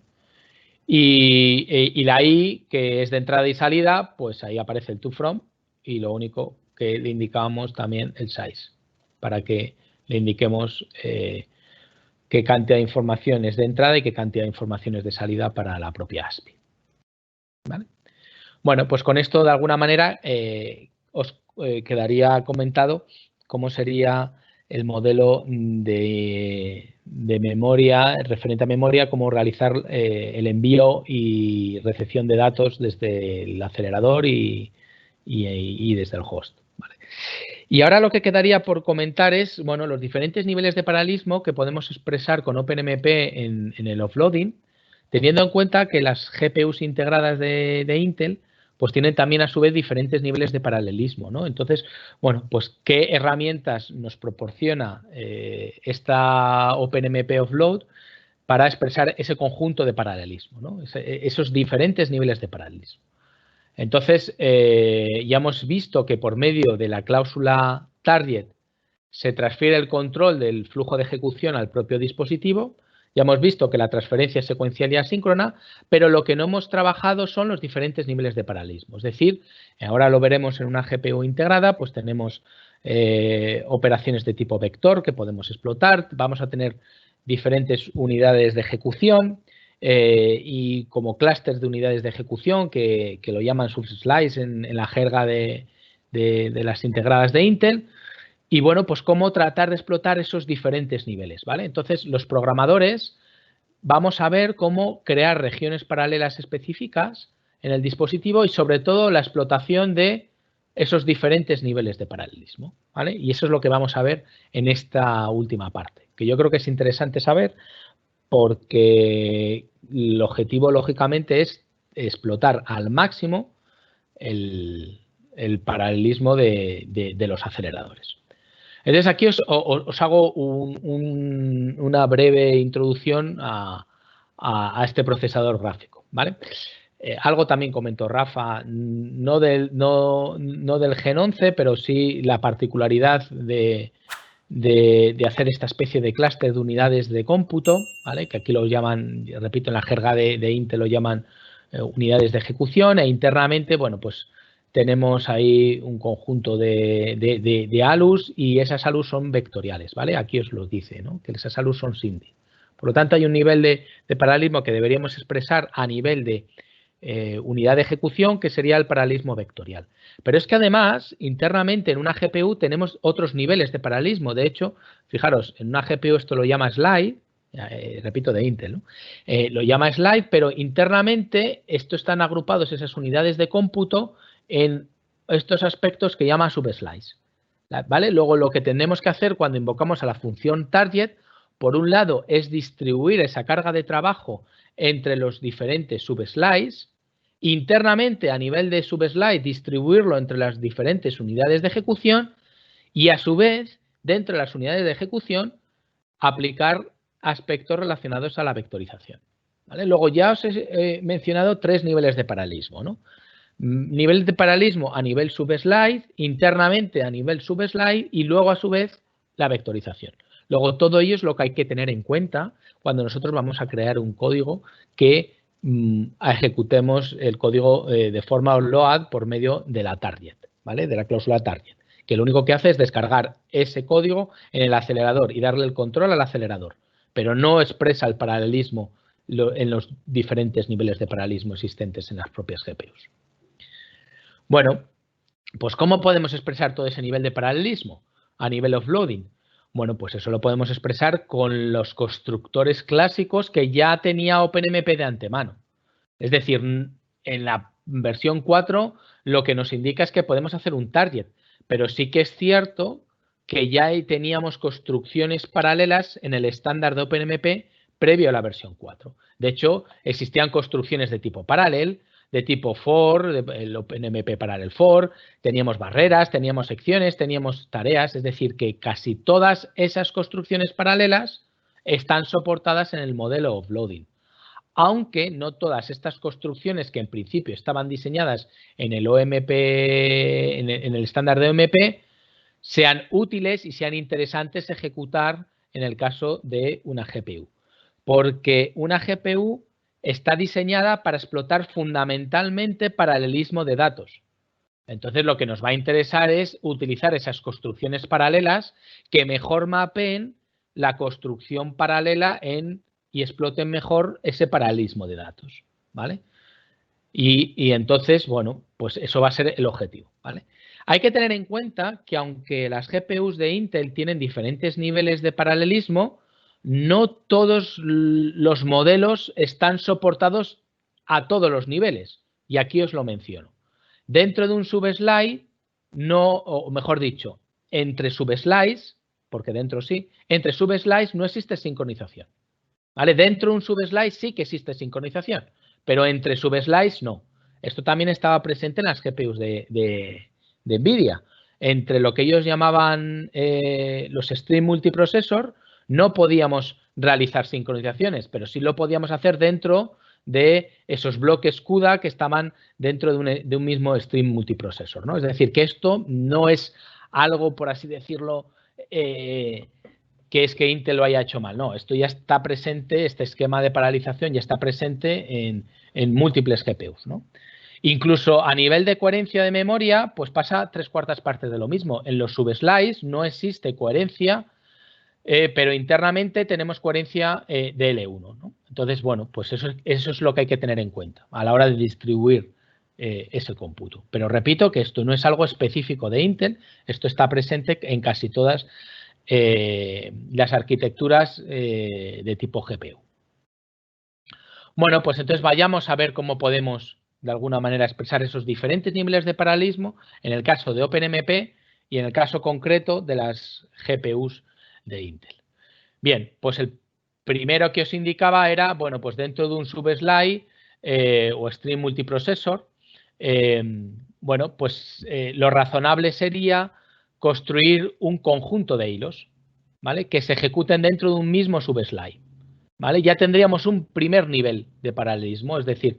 Y la I, que es de entrada y salida, pues ahí aparece el to from y lo único que le indicamos también el size, para que le indiquemos qué cantidad de información es de entrada y qué cantidad de información es de salida para la propia ASPI, ¿vale? Bueno, pues con esto de alguna manera os quedaría comentado cómo sería el modelo de memoria, referente a memoria, cómo realizar el envío y recepción de datos desde el acelerador y desde el host, ¿vale? Y ahora lo que quedaría por comentar es, bueno, los diferentes niveles de paralelismo que podemos expresar con OpenMP en el offloading, teniendo en cuenta que las GPUs integradas de Intel pues tienen también a su vez diferentes niveles de paralelismo, ¿no? Entonces, bueno, pues qué herramientas nos proporciona esta OpenMP Offload para expresar ese conjunto de paralelismo, ¿no? Esos diferentes niveles de paralelismo. Entonces, ya hemos visto que por medio de la cláusula target se transfiere el control del flujo de ejecución al propio dispositivo. Ya hemos visto que la transferencia es secuencial y asíncrona, pero lo que no hemos trabajado son los diferentes niveles de paralelismo. Es decir, ahora lo veremos en una GPU integrada, pues tenemos operaciones de tipo vector que podemos explotar, vamos a tener diferentes unidades de ejecución y como clústeres de unidades de ejecución que lo llaman subslice en la jerga de de las integradas de Intel. Y bueno, pues cómo tratar de explotar esos diferentes niveles, ¿vale? Entonces, los programadores vamos a ver cómo crear regiones paralelas específicas en el dispositivo y sobre todo la explotación de esos diferentes niveles de paralelismo, ¿vale? Y eso es lo que vamos a ver en esta última parte, que yo creo que es interesante saber porque el objetivo, lógicamente, es explotar al máximo el paralelismo de los aceleradores. Entonces, aquí os hago una breve introducción a este procesador gráfico, ¿vale? Algo también comentó Rafa, no del Gen 11, pero sí la particularidad de hacer esta especie de clúster de unidades de cómputo, ¿vale? Que aquí lo llaman, repito, en la jerga de Intel lo llaman unidades de ejecución, e internamente, bueno, pues tenemos ahí un conjunto de ALUs y esas ALUs son vectoriales, ¿vale? Aquí os lo dice, ¿no? Que esas ALUs son SIMD. Por lo tanto, hay un nivel de paralelismo que deberíamos expresar a nivel de unidad de ejecución, que sería el paralelismo vectorial. Pero es que además, internamente en una GPU tenemos otros niveles de paralelismo. De hecho, fijaros, en una GPU esto lo llama slide, repito, de Intel, ¿no? Lo llama slide, pero internamente esto están agrupados, esas unidades de cómputo, en estos aspectos que llama subslice, ¿vale? Luego lo que tenemos que hacer cuando invocamos a la función target, por un lado, es distribuir esa carga de trabajo entre los diferentes subslices, internamente a nivel de subslide distribuirlo entre las diferentes unidades de ejecución y a su vez, dentro de las unidades de ejecución, aplicar aspectos relacionados a la vectorización, ¿vale? Luego ya os he mencionado 3 niveles de paralelismo, ¿no? Nivel de paralelismo a nivel subslide, internamente a nivel subslide y luego a su vez la vectorización. Luego todo ello es lo que hay que tener en cuenta cuando nosotros vamos a crear un código que ejecutemos el código de forma load por medio de la target, ¿vale? De la cláusula target, que lo único que hace es descargar ese código en el acelerador y darle el control al acelerador, pero no expresa el paralelismo en los diferentes niveles de paralelismo existentes en las propias GPUs. Bueno, pues ¿cómo podemos expresar todo ese nivel de paralelismo a nivel offloading? Bueno, pues eso lo podemos expresar con los constructores clásicos que ya tenía OpenMP de antemano. Es decir, en la versión 4 lo que nos indica es que podemos hacer un target, pero sí que es cierto que ya teníamos construcciones paralelas en el estándar de OpenMP previo a la versión 4. De hecho, existían construcciones de tipo paralel, de tipo for, el OpenMP Parallel for, teníamos barreras, teníamos secciones, teníamos tareas, es decir, que casi todas esas construcciones paralelas están soportadas en el modelo offloading. Aunque no todas estas construcciones que en principio estaban diseñadas en el OMP, en el estándar de OMP, sean útiles y sean interesantes ejecutar en el caso de una GPU. Porque una GPU está diseñada para explotar fundamentalmente paralelismo de datos. Entonces, lo que nos va a interesar es utilizar esas construcciones paralelas que mejor mapeen la construcción paralela y exploten mejor ese paralelismo de datos, ¿vale? Y entonces, bueno, pues eso va a ser el objetivo, ¿vale? Hay que tener en cuenta que aunque las GPUs de Intel tienen diferentes niveles de paralelismo, no todos los modelos están soportados a todos los niveles. Y aquí os lo menciono. Dentro de un subslide, o mejor dicho, entre subslides, porque dentro sí, entre subslides no existe sincronización, ¿vale? Dentro de un subslide sí que existe sincronización, pero entre subslides no. Esto también estaba presente en las GPUs de NVIDIA. Entre lo que ellos llamaban los stream multiprocessor, no podíamos realizar sincronizaciones, pero sí lo podíamos hacer dentro de esos bloques CUDA que estaban dentro de un mismo stream multiprocessor, ¿no? Es decir, que esto no es algo, por así decirlo, que es que Intel lo haya hecho mal. No, esto ya está presente, este esquema de paralización ya está presente en múltiples GPUs, ¿no? Incluso a nivel de coherencia de memoria, pues pasa 3/4 partes de lo mismo. En los subslides no existe coherencia, pero internamente tenemos coherencia de L1, ¿no? Entonces, bueno, pues eso es lo que hay que tener en cuenta a la hora de distribuir ese cómputo. Pero repito que esto no es algo específico de Intel, esto está presente en casi todas las arquitecturas de tipo GPU. Bueno, pues entonces vayamos a ver cómo podemos de alguna manera expresar esos diferentes niveles de paralelismo en el caso de OpenMP y en el caso concreto de las GPUs de Intel. Bien, pues el primero que os indicaba era, bueno, pues dentro de un subslide o stream multiprocessor, bueno, pues lo razonable sería construir un conjunto de hilos, ¿vale? Que se ejecuten dentro de un mismo subslide, ¿vale? Ya tendríamos un primer nivel de paralelismo, es decir,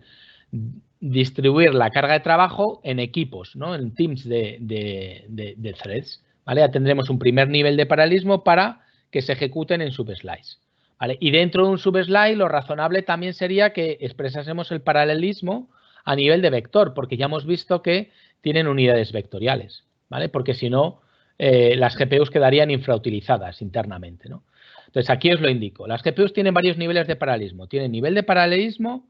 distribuir la carga de trabajo en equipos, ¿no? En teams de threads, ¿vale? Ya tendremos un primer nivel de paralelismo para que se ejecuten en subslides, ¿vale? Y dentro de un subslide lo razonable también sería que expresásemos el paralelismo a nivel de vector, porque ya hemos visto que tienen unidades vectoriales, ¿vale? Porque si no, las GPUs quedarían infrautilizadas internamente, ¿no? Entonces, aquí os lo indico. Las GPUs tienen varios niveles de paralelismo. Tienen nivel de paralelismo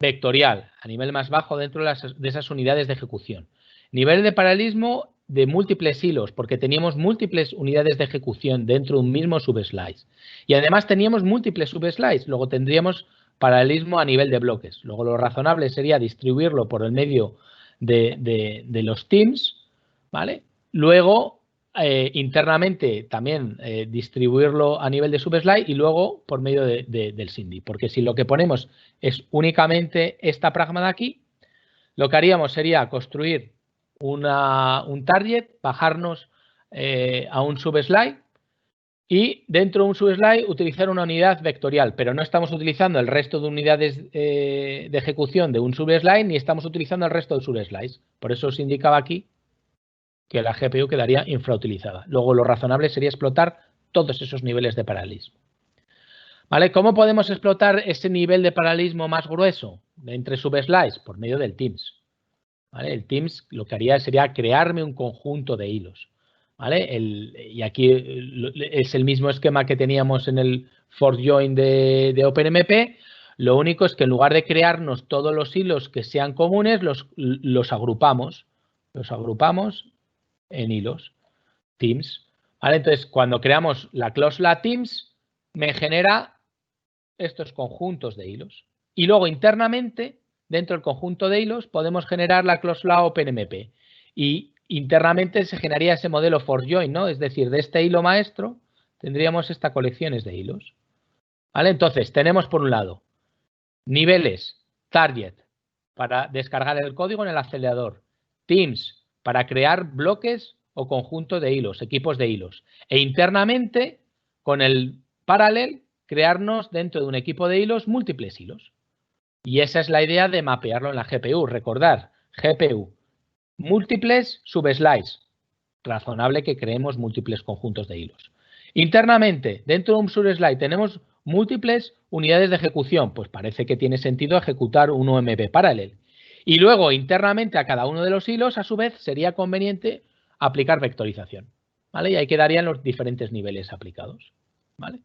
vectorial, a nivel más bajo dentro de esas unidades de ejecución. Nivel de paralelismo de múltiples hilos, porque teníamos múltiples unidades de ejecución dentro de un mismo subslice. Y además teníamos múltiples subslices. Luego tendríamos paralelismo a nivel de bloques. Luego lo razonable sería distribuirlo por el medio de los teams, ¿vale? Luego, internamente también distribuirlo a nivel de subslide y luego por medio del SIMD. Porque si lo que ponemos es únicamente esta pragma de aquí, lo que haríamos sería construir un target, bajarnos a un subslide y dentro de un subslide utilizar una unidad vectorial, pero no estamos utilizando el resto de unidades de ejecución de un subslide ni estamos utilizando el resto de subslides. Por eso os indicaba aquí que la GPU quedaría infrautilizada. Luego lo razonable sería explotar todos esos niveles de paralelismo. ¿Vale? ¿Cómo podemos explotar ese nivel de paralelismo más grueso entre subslides? Por medio del Teams. ¿Vale? El Teams lo que haría sería crearme un conjunto de hilos. ¿Vale? Y aquí es el mismo esquema que teníamos en el fork join de OpenMP. Lo único es que en lugar de crearnos todos los hilos que sean comunes, los agrupamos. Los agrupamos en hilos, teams. ¿Vale? Entonces, cuando creamos la cláusula teams, me genera estos conjuntos de hilos. Y luego, internamente, dentro del conjunto de hilos, podemos generar la cláusula OpenMP. Y internamente se generaría ese modelo for join, ¿no? Es decir, de este hilo maestro tendríamos estas colecciones de hilos. ¿Vale? Entonces, tenemos por un lado niveles, target, para descargar el código en el acelerador, teams, para crear bloques o conjunto de hilos, equipos de hilos. E internamente, con el paralel, crearnos dentro de un equipo de hilos múltiples hilos. Y esa es la idea de mapearlo en la GPU. Recordar, GPU, múltiples subslides. Razonable que creemos múltiples conjuntos de hilos. Internamente, dentro de un subslide tenemos múltiples unidades de ejecución. Pues parece que tiene sentido ejecutar un OMP paralel. Y luego, internamente a cada uno de los hilos, a su vez, sería conveniente aplicar vectorización. ¿Vale? Y ahí quedarían los diferentes niveles aplicados. ¿Vale?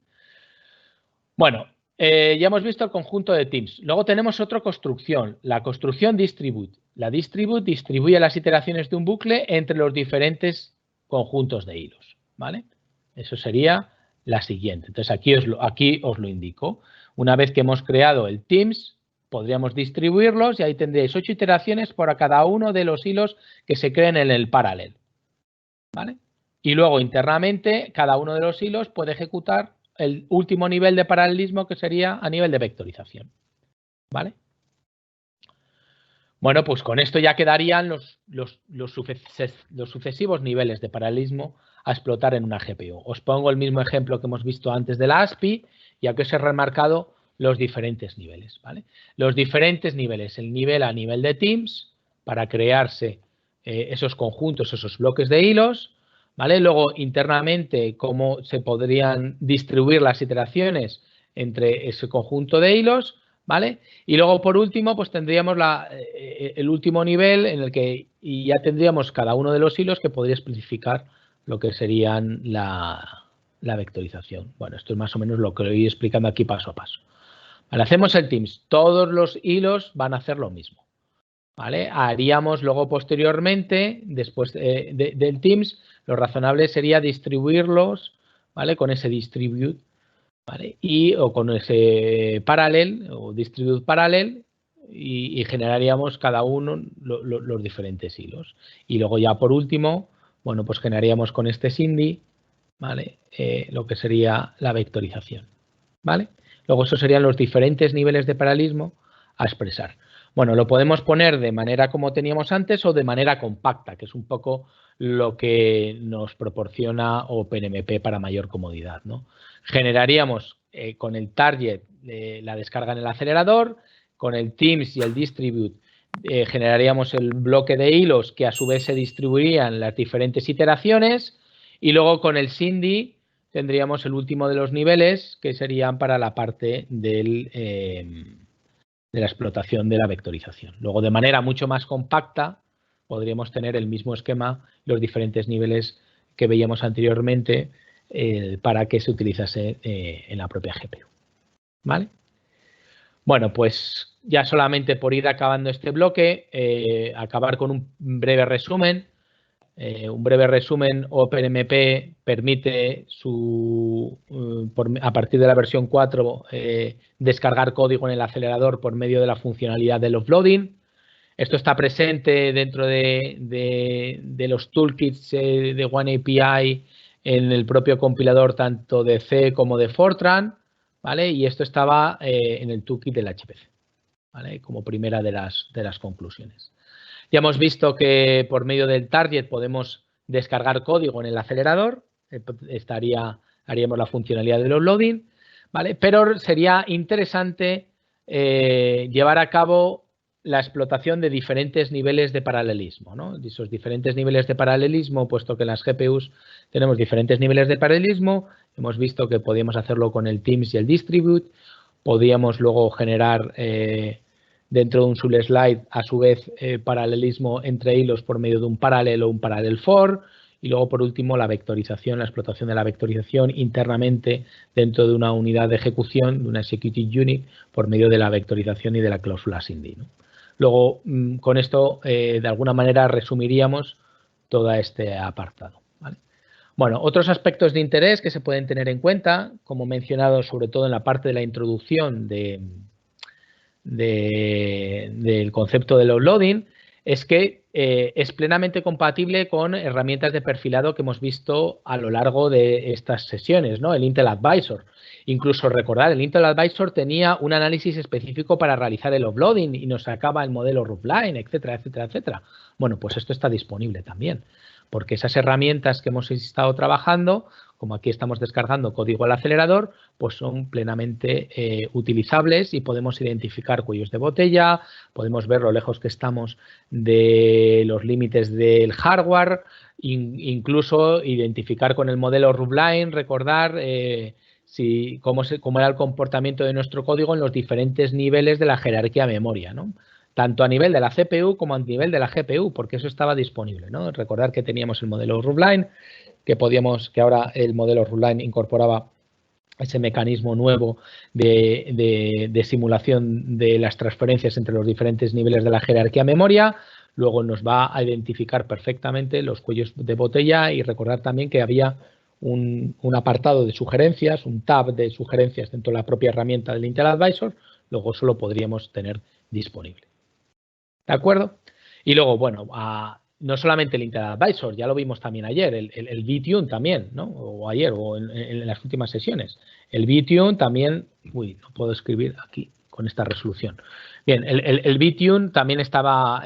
Bueno, ya hemos visto el conjunto de teams. Luego tenemos otra construcción, la construcción distribute. La distribute distribuye las iteraciones de un bucle entre los diferentes conjuntos de hilos. ¿Vale? Eso sería la siguiente. Entonces, aquí os lo indico. Una vez que hemos creado el teams, podríamos distribuirlos y ahí tendréis 8 iteraciones por cada uno de los hilos que se creen en el paralel. ¿Vale? Y luego, internamente, cada uno de los hilos puede ejecutar el último nivel de paralelismo, que sería a nivel de vectorización. ¿Vale? Bueno, pues con esto ya quedarían los sucesivos niveles de paralelismo a explotar en una GPU. Os pongo el mismo ejemplo que hemos visto antes de la ASPI, ya que os he remarcado los diferentes niveles. ¿Vale? Los diferentes niveles, el nivel a nivel de teams, para crearse esos conjuntos, esos bloques de hilos. ¿Vale? Luego, internamente, cómo se podrían distribuir las iteraciones entre ese conjunto de hilos. ¿Vale? Y luego, por último, pues tendríamos el último nivel en el que ya tendríamos cada uno de los hilos que podría especificar lo que serían la vectorización. Bueno, esto es más o menos lo que voy explicando aquí paso a paso. Vale, hacemos el Teams. Todos los hilos van a hacer lo mismo. ¿vale? Haríamos luego posteriormente, después del Teams, lo razonable sería distribuirlos, ¿vale? Con ese distribute, ¿vale? O con ese parallel o distribute parallel y generaríamos cada uno los diferentes hilos. Y luego ya por último, bueno, pues generaríamos con este SIMD, ¿vale? Lo que sería la vectorización, ¿vale? Luego esos serían los diferentes niveles de paralelismo a expresar. Bueno, lo podemos poner de manera como teníamos antes o de manera compacta, que es un poco lo que nos proporciona OpenMP para mayor comodidad, ¿no? Generaríamos con el target la descarga en el acelerador, con el Teams y el distribute generaríamos el bloque de hilos que a su vez se distribuirían las diferentes iteraciones y luego con el SIMD tendríamos el último de los niveles que serían para la parte de la explotación de la vectorización. Luego, de manera mucho más compacta, podríamos tener el mismo esquema, los diferentes niveles que veíamos anteriormente para que se utilizase en la propia GPU. ¿Vale? Bueno, pues ya solamente por ir acabando este bloque, acabar con un breve resumen. OpenMP permite a partir de la versión 4 descargar código en el acelerador por medio de la funcionalidad del offloading. Esto está presente dentro de los toolkits de OneAPI en el propio compilador tanto de C como de Fortran, ¿vale? Y esto estaba en el toolkit del HPC, ¿vale? Como primera de las conclusiones. Ya hemos visto que por medio del target podemos descargar código en el acelerador, haríamos la funcionalidad del offloading, ¿vale? Pero sería interesante llevar a cabo la explotación de diferentes niveles de paralelismo, ¿no? De esos diferentes niveles de paralelismo, puesto que en las GPUs tenemos diferentes niveles de paralelismo, hemos visto que podíamos hacerlo con el Teams y el Distribute, podíamos luego generar dentro de un subslide, a su vez, paralelismo entre hilos por medio de un paralel o un parallel for. Y luego, por último, la vectorización, la explotación de la vectorización internamente dentro de una unidad de ejecución, de una executive unit, por medio de la vectorización y de la cláusula SIMD, ¿no? Luego, con esto, de alguna manera, resumiríamos todo este apartado, ¿vale? Bueno, otros aspectos de interés que se pueden tener en cuenta, como mencionado sobre todo en la parte de la introducción del concepto del offloading, es que es plenamente compatible con herramientas de perfilado que hemos visto a lo largo de estas sesiones, ¿no? El Intel Advisor. Incluso recordar, el Intel Advisor tenía un análisis específico para realizar el offloading y nos sacaba el modelo roofline, etcétera, etcétera, etcétera. Bueno, pues esto está disponible también, porque esas herramientas que hemos estado trabajando, como aquí estamos descargando código al acelerador, pues son plenamente utilizables y podemos identificar cuellos de botella, podemos ver lo lejos que estamos de los límites del hardware, incluso identificar con el modelo roofline, recordar cómo era el comportamiento de nuestro código en los diferentes niveles de la jerarquía memoria, ¿no? Tanto a nivel de la CPU como a nivel de la GPU, porque eso estaba disponible, ¿no? Recordar que teníamos el modelo roofline, que ahora el modelo roofline incorporaba ese mecanismo nuevo de simulación de las transferencias entre los diferentes niveles de la jerarquía memoria. Luego nos va a identificar perfectamente los cuellos de botella y recordar también que había un apartado de sugerencias, un tab de sugerencias dentro de la propia herramienta del Intel Advisor. Luego eso lo podríamos tener disponible. ¿De acuerdo? Y luego, bueno, no solamente el Intel Advisor, ya lo vimos también ayer, el VTune también, ¿no? O ayer, o en las últimas sesiones. El VTune también, no puedo escribir aquí con esta resolución. Bien, el VTune también está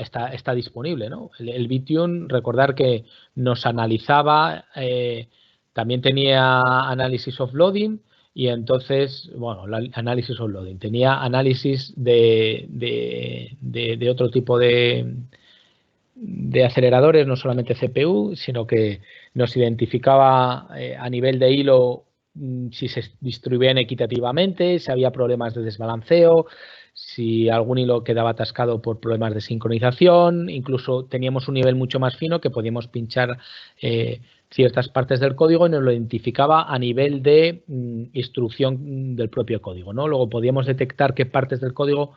disponible, ¿no? El VTune, recordar que nos analizaba, también tenía análisis offloading, y entonces, bueno, análisis offloading. Tenía análisis de otro tipo de aceleradores, no solamente CPU, sino que nos identificaba a nivel de hilo si se distribuían equitativamente, si había problemas de desbalanceo, si algún hilo quedaba atascado por problemas de sincronización. Incluso teníamos un nivel mucho más fino que podíamos pinchar ciertas partes del código y nos lo identificaba a nivel de instrucción del propio código, ¿no? Luego podíamos detectar qué partes del código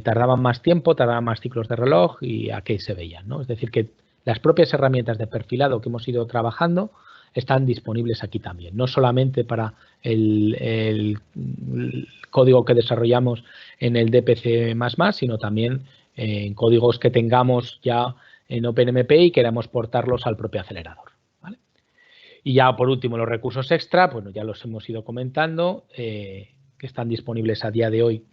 tardaban más tiempo, tardaban más ciclos de reloj y a qué se veían, ¿no? Es decir, que las propias herramientas de perfilado que hemos ido trabajando están disponibles aquí también, no solamente para el código que desarrollamos en el DPC++, sino también en códigos que tengamos ya en OpenMP y queramos portarlos al propio acelerador, ¿vale? Y ya por último los recursos extra, bueno, ya los hemos ido comentando, que están disponibles a día de hoy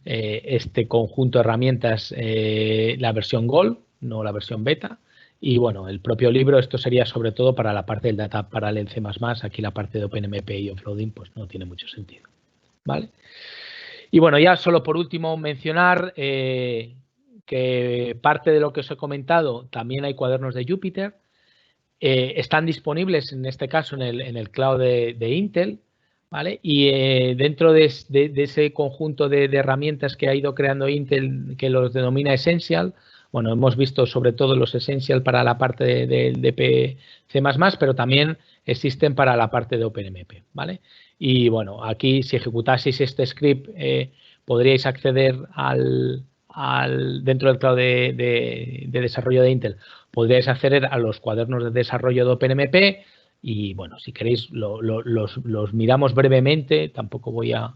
este conjunto de herramientas, la versión Gold, no la versión beta. Y bueno, el propio libro, esto sería sobre todo para la parte del Data Parallel C++, aquí la parte de OpenMP y offloading pues no tiene mucho sentido, ¿vale? Y bueno, ya solo por último mencionar que parte de lo que os he comentado, también hay cuadernos de Jupyter, están disponibles en este caso en el cloud de Intel, ¿vale? Y dentro de ese conjunto de herramientas que ha ido creando Intel, que los denomina Essential, bueno, hemos visto sobre todo los Essential para la parte del DPC++, pero también existen para la parte de OpenMP, ¿vale? Y bueno, aquí si ejecutaseis este script podríais acceder dentro del cloud de desarrollo de Intel, podríais acceder a los cuadernos de desarrollo de OpenMP y bueno, si queréis los miramos brevemente, tampoco voy a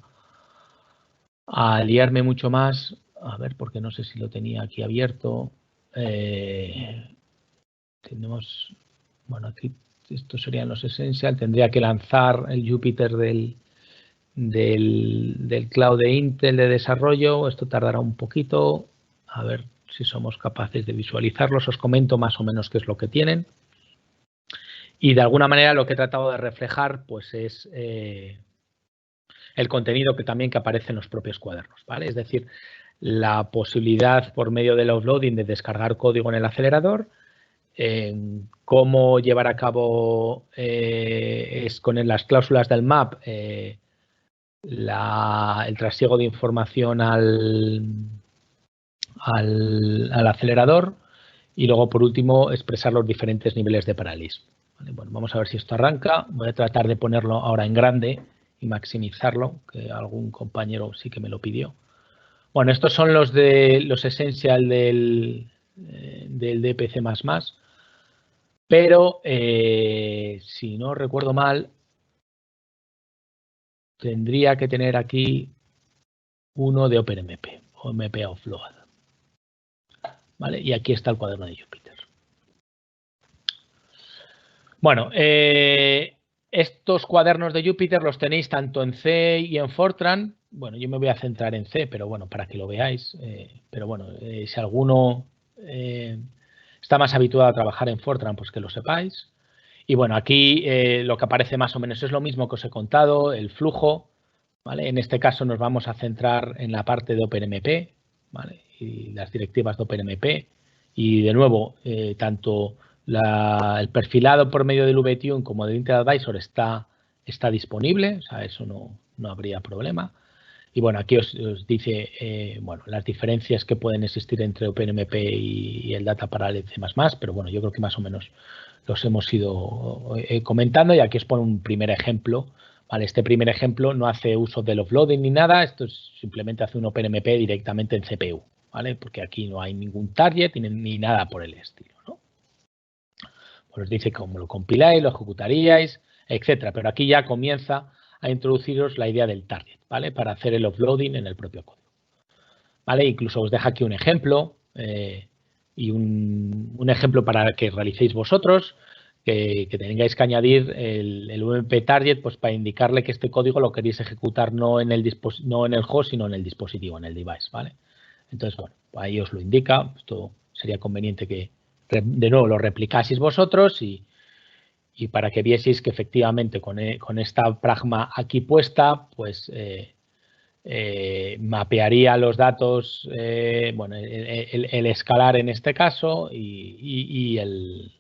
liarme mucho más, a ver, porque no sé si lo tenía aquí abierto. Tenemos, bueno, aquí estos serían los Essential, tendría que lanzar el Jupyter del cloud de Intel de desarrollo, esto tardará un poquito, a ver si somos capaces de visualizarlos, os comento más o menos qué es lo que tienen. Y de alguna manera lo que he tratado de reflejar pues es el contenido que también que aparece en los propios cuadernos, ¿vale? Es decir, la posibilidad por medio del offloading de descargar código en el acelerador, cómo llevar a cabo es con las cláusulas del map el trasiego de información al acelerador y luego por último expresar los diferentes niveles de paralelismo. Vale, bueno, vamos a ver si esto arranca. Voy a tratar de ponerlo ahora en grande y maximizarlo, que algún compañero sí que me lo pidió. Bueno, estos son los Essential del DPC++, pero si no recuerdo mal, tendría que tener aquí uno de OpenMP, OpenMP Offload. ¿Vale? Y aquí está el cuaderno de Jupyter. Bueno, estos cuadernos de Jupyter los tenéis tanto en C y en Fortran. Bueno, yo me voy a centrar en C, pero bueno, para que lo veáis. Pero bueno, si alguno está más habituado a trabajar en Fortran, pues que lo sepáis. Y bueno, aquí lo que aparece más o menos es lo mismo que os he contado, el flujo. ¿Vale? En este caso nos vamos a centrar en la parte de OpenMP, ¿vale? Y las directivas de OpenMP. Y de nuevo, tanto el perfilado por medio del VTune como del Intel Advisor está disponible, o sea, eso no habría problema. Y bueno, aquí os dice bueno, las diferencias que pueden existir entre OpenMP y el Data Parallel C++, pero bueno, yo creo que más o menos los hemos ido comentando y aquí os pongo un primer ejemplo. Vale, este primer ejemplo no hace uso del offloading ni nada, esto simplemente hace un OpenMP directamente en CPU, ¿vale? Porque aquí no hay ningún target ni nada por el estilo, ¿no? Pues os dice cómo lo compiláis, lo ejecutaríais, etcétera. Pero aquí ya comienza a introduciros la idea del target, ¿vale? Para hacer el offloading en el propio código. ¿Vale? Incluso os deja aquí un ejemplo y un ejemplo para que realicéis vosotros, que tengáis que añadir el UMP target pues para indicarle que este código lo queréis ejecutar no en el host, sino en el dispositivo, en el device, ¿vale? Entonces, bueno, ahí os lo indica. Esto sería conveniente que de nuevo lo replicaseis vosotros y para que vieseis que efectivamente con esta pragma aquí puesta, pues mapearía los datos, bueno, el escalar en este caso y el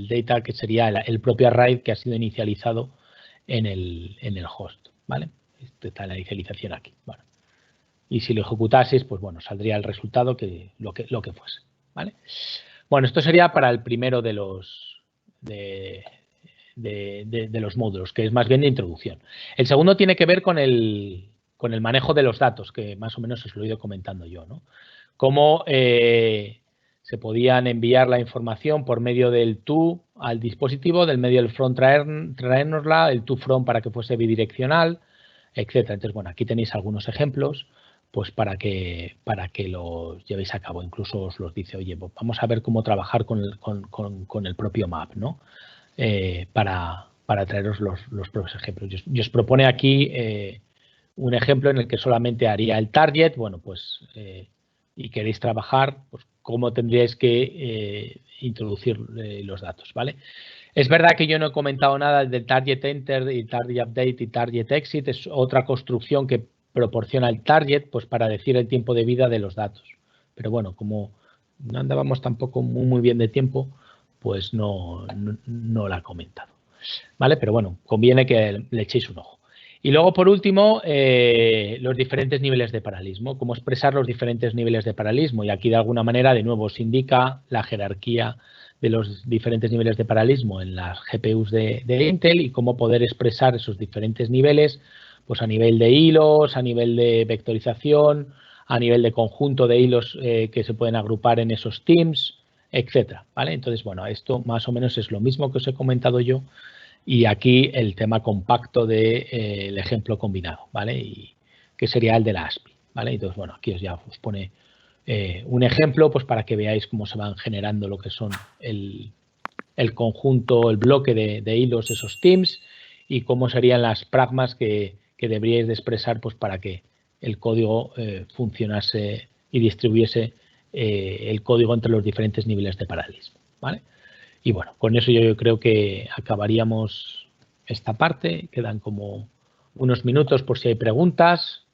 data que sería el propio array que ha sido inicializado en el host, ¿vale? Esta está la inicialización aquí, bueno. Y si lo ejecutaseis, pues bueno, saldría el resultado que lo que fuese, ¿vale? Bueno, esto sería para el primero de los los módulos, que es más bien de introducción. El segundo tiene que ver con el manejo de los datos, que más o menos os lo he ido comentando yo, ¿no? Cómo se podían enviar la información por medio del to al dispositivo, del medio del from traérnosla, el to from para que fuese bidireccional, etcétera. Entonces, bueno, aquí tenéis algunos ejemplos pues para que los llevéis a cabo. Incluso os los dice, oye, pues vamos a ver cómo trabajar con el propio map, ¿no? Para traeros los propios ejemplos. Y os propone aquí un ejemplo en el que solamente haría el target, bueno, pues, y queréis trabajar, pues, cómo tendríais que introducir los datos, ¿vale? Es verdad que yo no he comentado nada del target enter y target update y target exit, es otra construcción que proporciona el target, pues, para decir el tiempo de vida de los datos. Pero bueno, como no andábamos tampoco muy bien de tiempo, pues no la he comentado, ¿vale? Pero bueno, conviene que le echéis un ojo. Y luego, por último, los diferentes niveles de paralelismo. Cómo expresar los diferentes niveles de paralelismo. Y aquí, de alguna manera, de nuevo, se indica la jerarquía de los diferentes niveles de paralelismo en las GPUs de Intel y cómo poder expresar esos diferentes niveles, pues a nivel de hilos, a nivel de vectorización, a nivel de conjunto de hilos que se pueden agrupar en esos teams, etcétera, ¿vale? Entonces, bueno, esto más o menos es lo mismo que os he comentado yo. Y aquí el tema compacto del ejemplo combinado, ¿vale? Y que sería el de la ASPI, ¿vale? Entonces, bueno, aquí os pone un ejemplo, pues para que veáis cómo se van generando lo que son el conjunto, el bloque de hilos de esos teams y cómo serían las pragmas que deberíais de expresar, pues para que el código funcionase y distribuyese el código entre los diferentes niveles de paralelismo, ¿vale? Y bueno, con eso yo creo que acabaríamos esta parte. Quedan como unos minutos por si hay preguntas,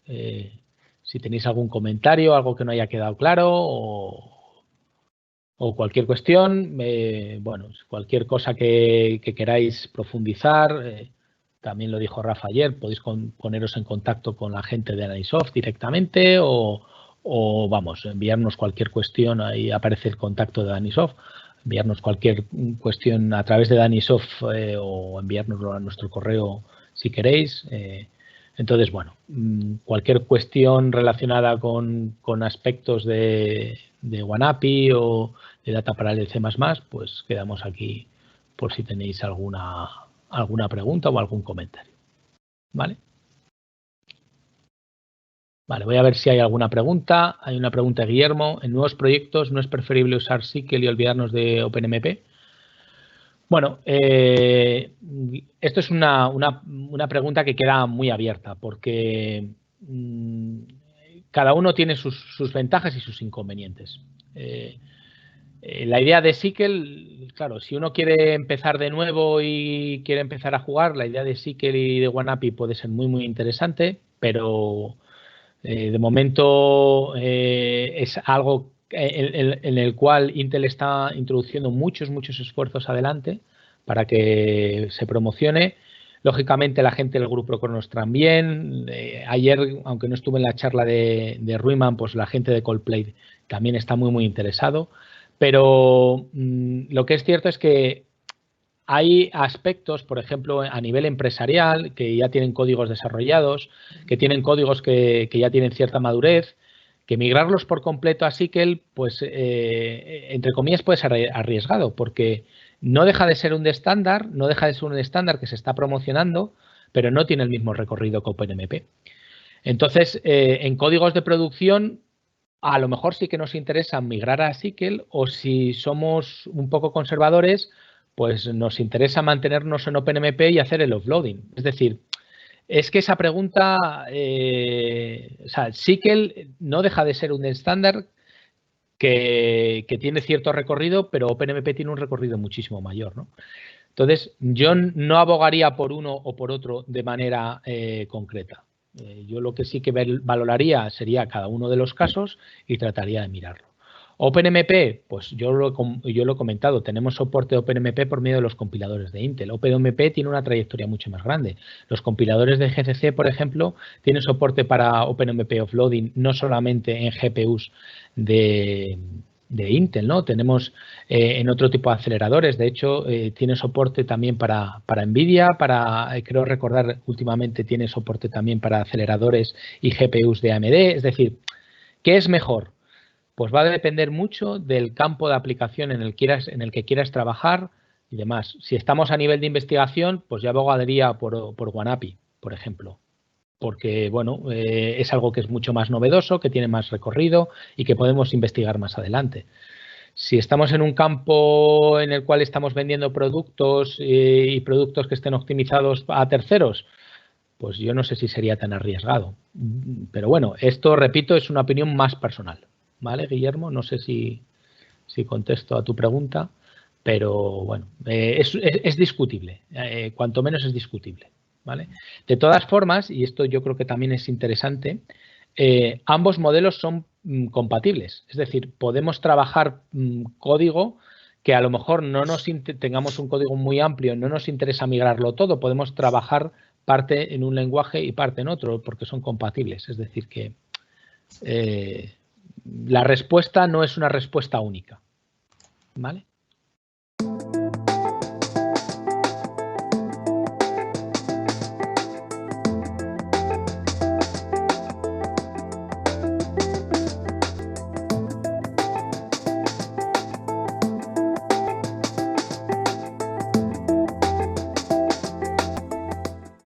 si tenéis algún comentario, algo que no haya quedado claro o cualquier cuestión. Bueno, cualquier cosa que queráis profundizar, también lo dijo Rafa ayer, podéis poneros en contacto con la gente de Anisoft directamente o vamos, enviarnos cualquier cuestión, ahí aparece el contacto de Anisoft. Enviarnos cualquier cuestión a través de Danisoft o enviárnoslo a nuestro correo si queréis. Entonces, bueno, cualquier cuestión relacionada con aspectos de OneAPI o de Data Parallel C++, pues quedamos aquí por si tenéis alguna pregunta o algún comentario. ¿Vale? Vale, voy a ver si hay alguna pregunta. Hay una pregunta de Guillermo. ¿En nuevos proyectos no es preferible usar SQL y olvidarnos de OpenMP? Bueno, esto es una pregunta que queda muy abierta porque cada uno tiene sus ventajas y sus inconvenientes. La idea de SQL, claro, si uno quiere empezar de nuevo y quiere empezar a jugar, la idea de SQL y de OneAPI puede ser muy interesante, pero de momento es algo en el cual Intel está introduciendo muchos esfuerzos adelante para que se promocione. Lógicamente la gente del grupo Cronos también. Ayer, aunque no estuve en la charla de Ruiman, pues la gente de Coldplay también está muy interesado. Pero lo que es cierto es que hay aspectos, por ejemplo, a nivel empresarial, que ya tienen códigos desarrollados, que tienen códigos que ya tienen cierta madurez, que migrarlos por completo a SQL, pues, entre comillas, puede ser arriesgado, porque no deja de ser un estándar, no deja de ser un estándar que se está promocionando, pero no tiene el mismo recorrido que OpenMP. Entonces, en códigos de producción, a lo mejor sí que nos interesa migrar a SQL, o si somos un poco conservadores, pues nos interesa mantenernos en OpenMP y hacer el offloading. Es decir, es que esa pregunta, o sea, SQL no deja de ser un estándar que tiene cierto recorrido, pero OpenMP tiene un recorrido muchísimo mayor, ¿no? Entonces, yo no abogaría por uno o por otro de manera concreta. Yo lo que sí que valoraría sería cada uno de los casos y trataría de mirarlo. OpenMP, pues yo lo he comentado, tenemos soporte de OpenMP por medio de los compiladores de Intel. OpenMP tiene una trayectoria mucho más grande. Los compiladores de GCC, por ejemplo, tienen soporte para OpenMP offloading no solamente en GPUs de Intel, ¿no? Tenemos en otro tipo de aceleradores, de hecho, tiene soporte también para NVIDIA, creo recordar, últimamente tiene soporte también para aceleradores y GPUs de AMD. Es decir, ¿qué es mejor? Pues va a depender mucho del campo de aplicación en el que quieras trabajar y demás. Si estamos a nivel de investigación, pues yo abogaría por WANAPI, por ejemplo, porque bueno, es algo que es mucho más novedoso, que tiene más recorrido y que podemos investigar más adelante. Si estamos en un campo en el cual estamos vendiendo productos y productos que estén optimizados a terceros, pues yo no sé si sería tan arriesgado. Pero bueno, esto, repito, es una opinión más personal. ¿Vale, Guillermo? No sé si contesto a tu pregunta, pero bueno, es discutible. Cuanto menos es discutible. ¿Vale? De todas formas, y esto yo creo que también es interesante, ambos modelos son compatibles. Es decir, podemos trabajar código que a lo mejor no tengamos un código muy amplio, no nos interesa migrarlo todo, podemos trabajar parte en un lenguaje y parte en otro, porque son compatibles. Es decir, que la respuesta no es una respuesta única. ¿Vale?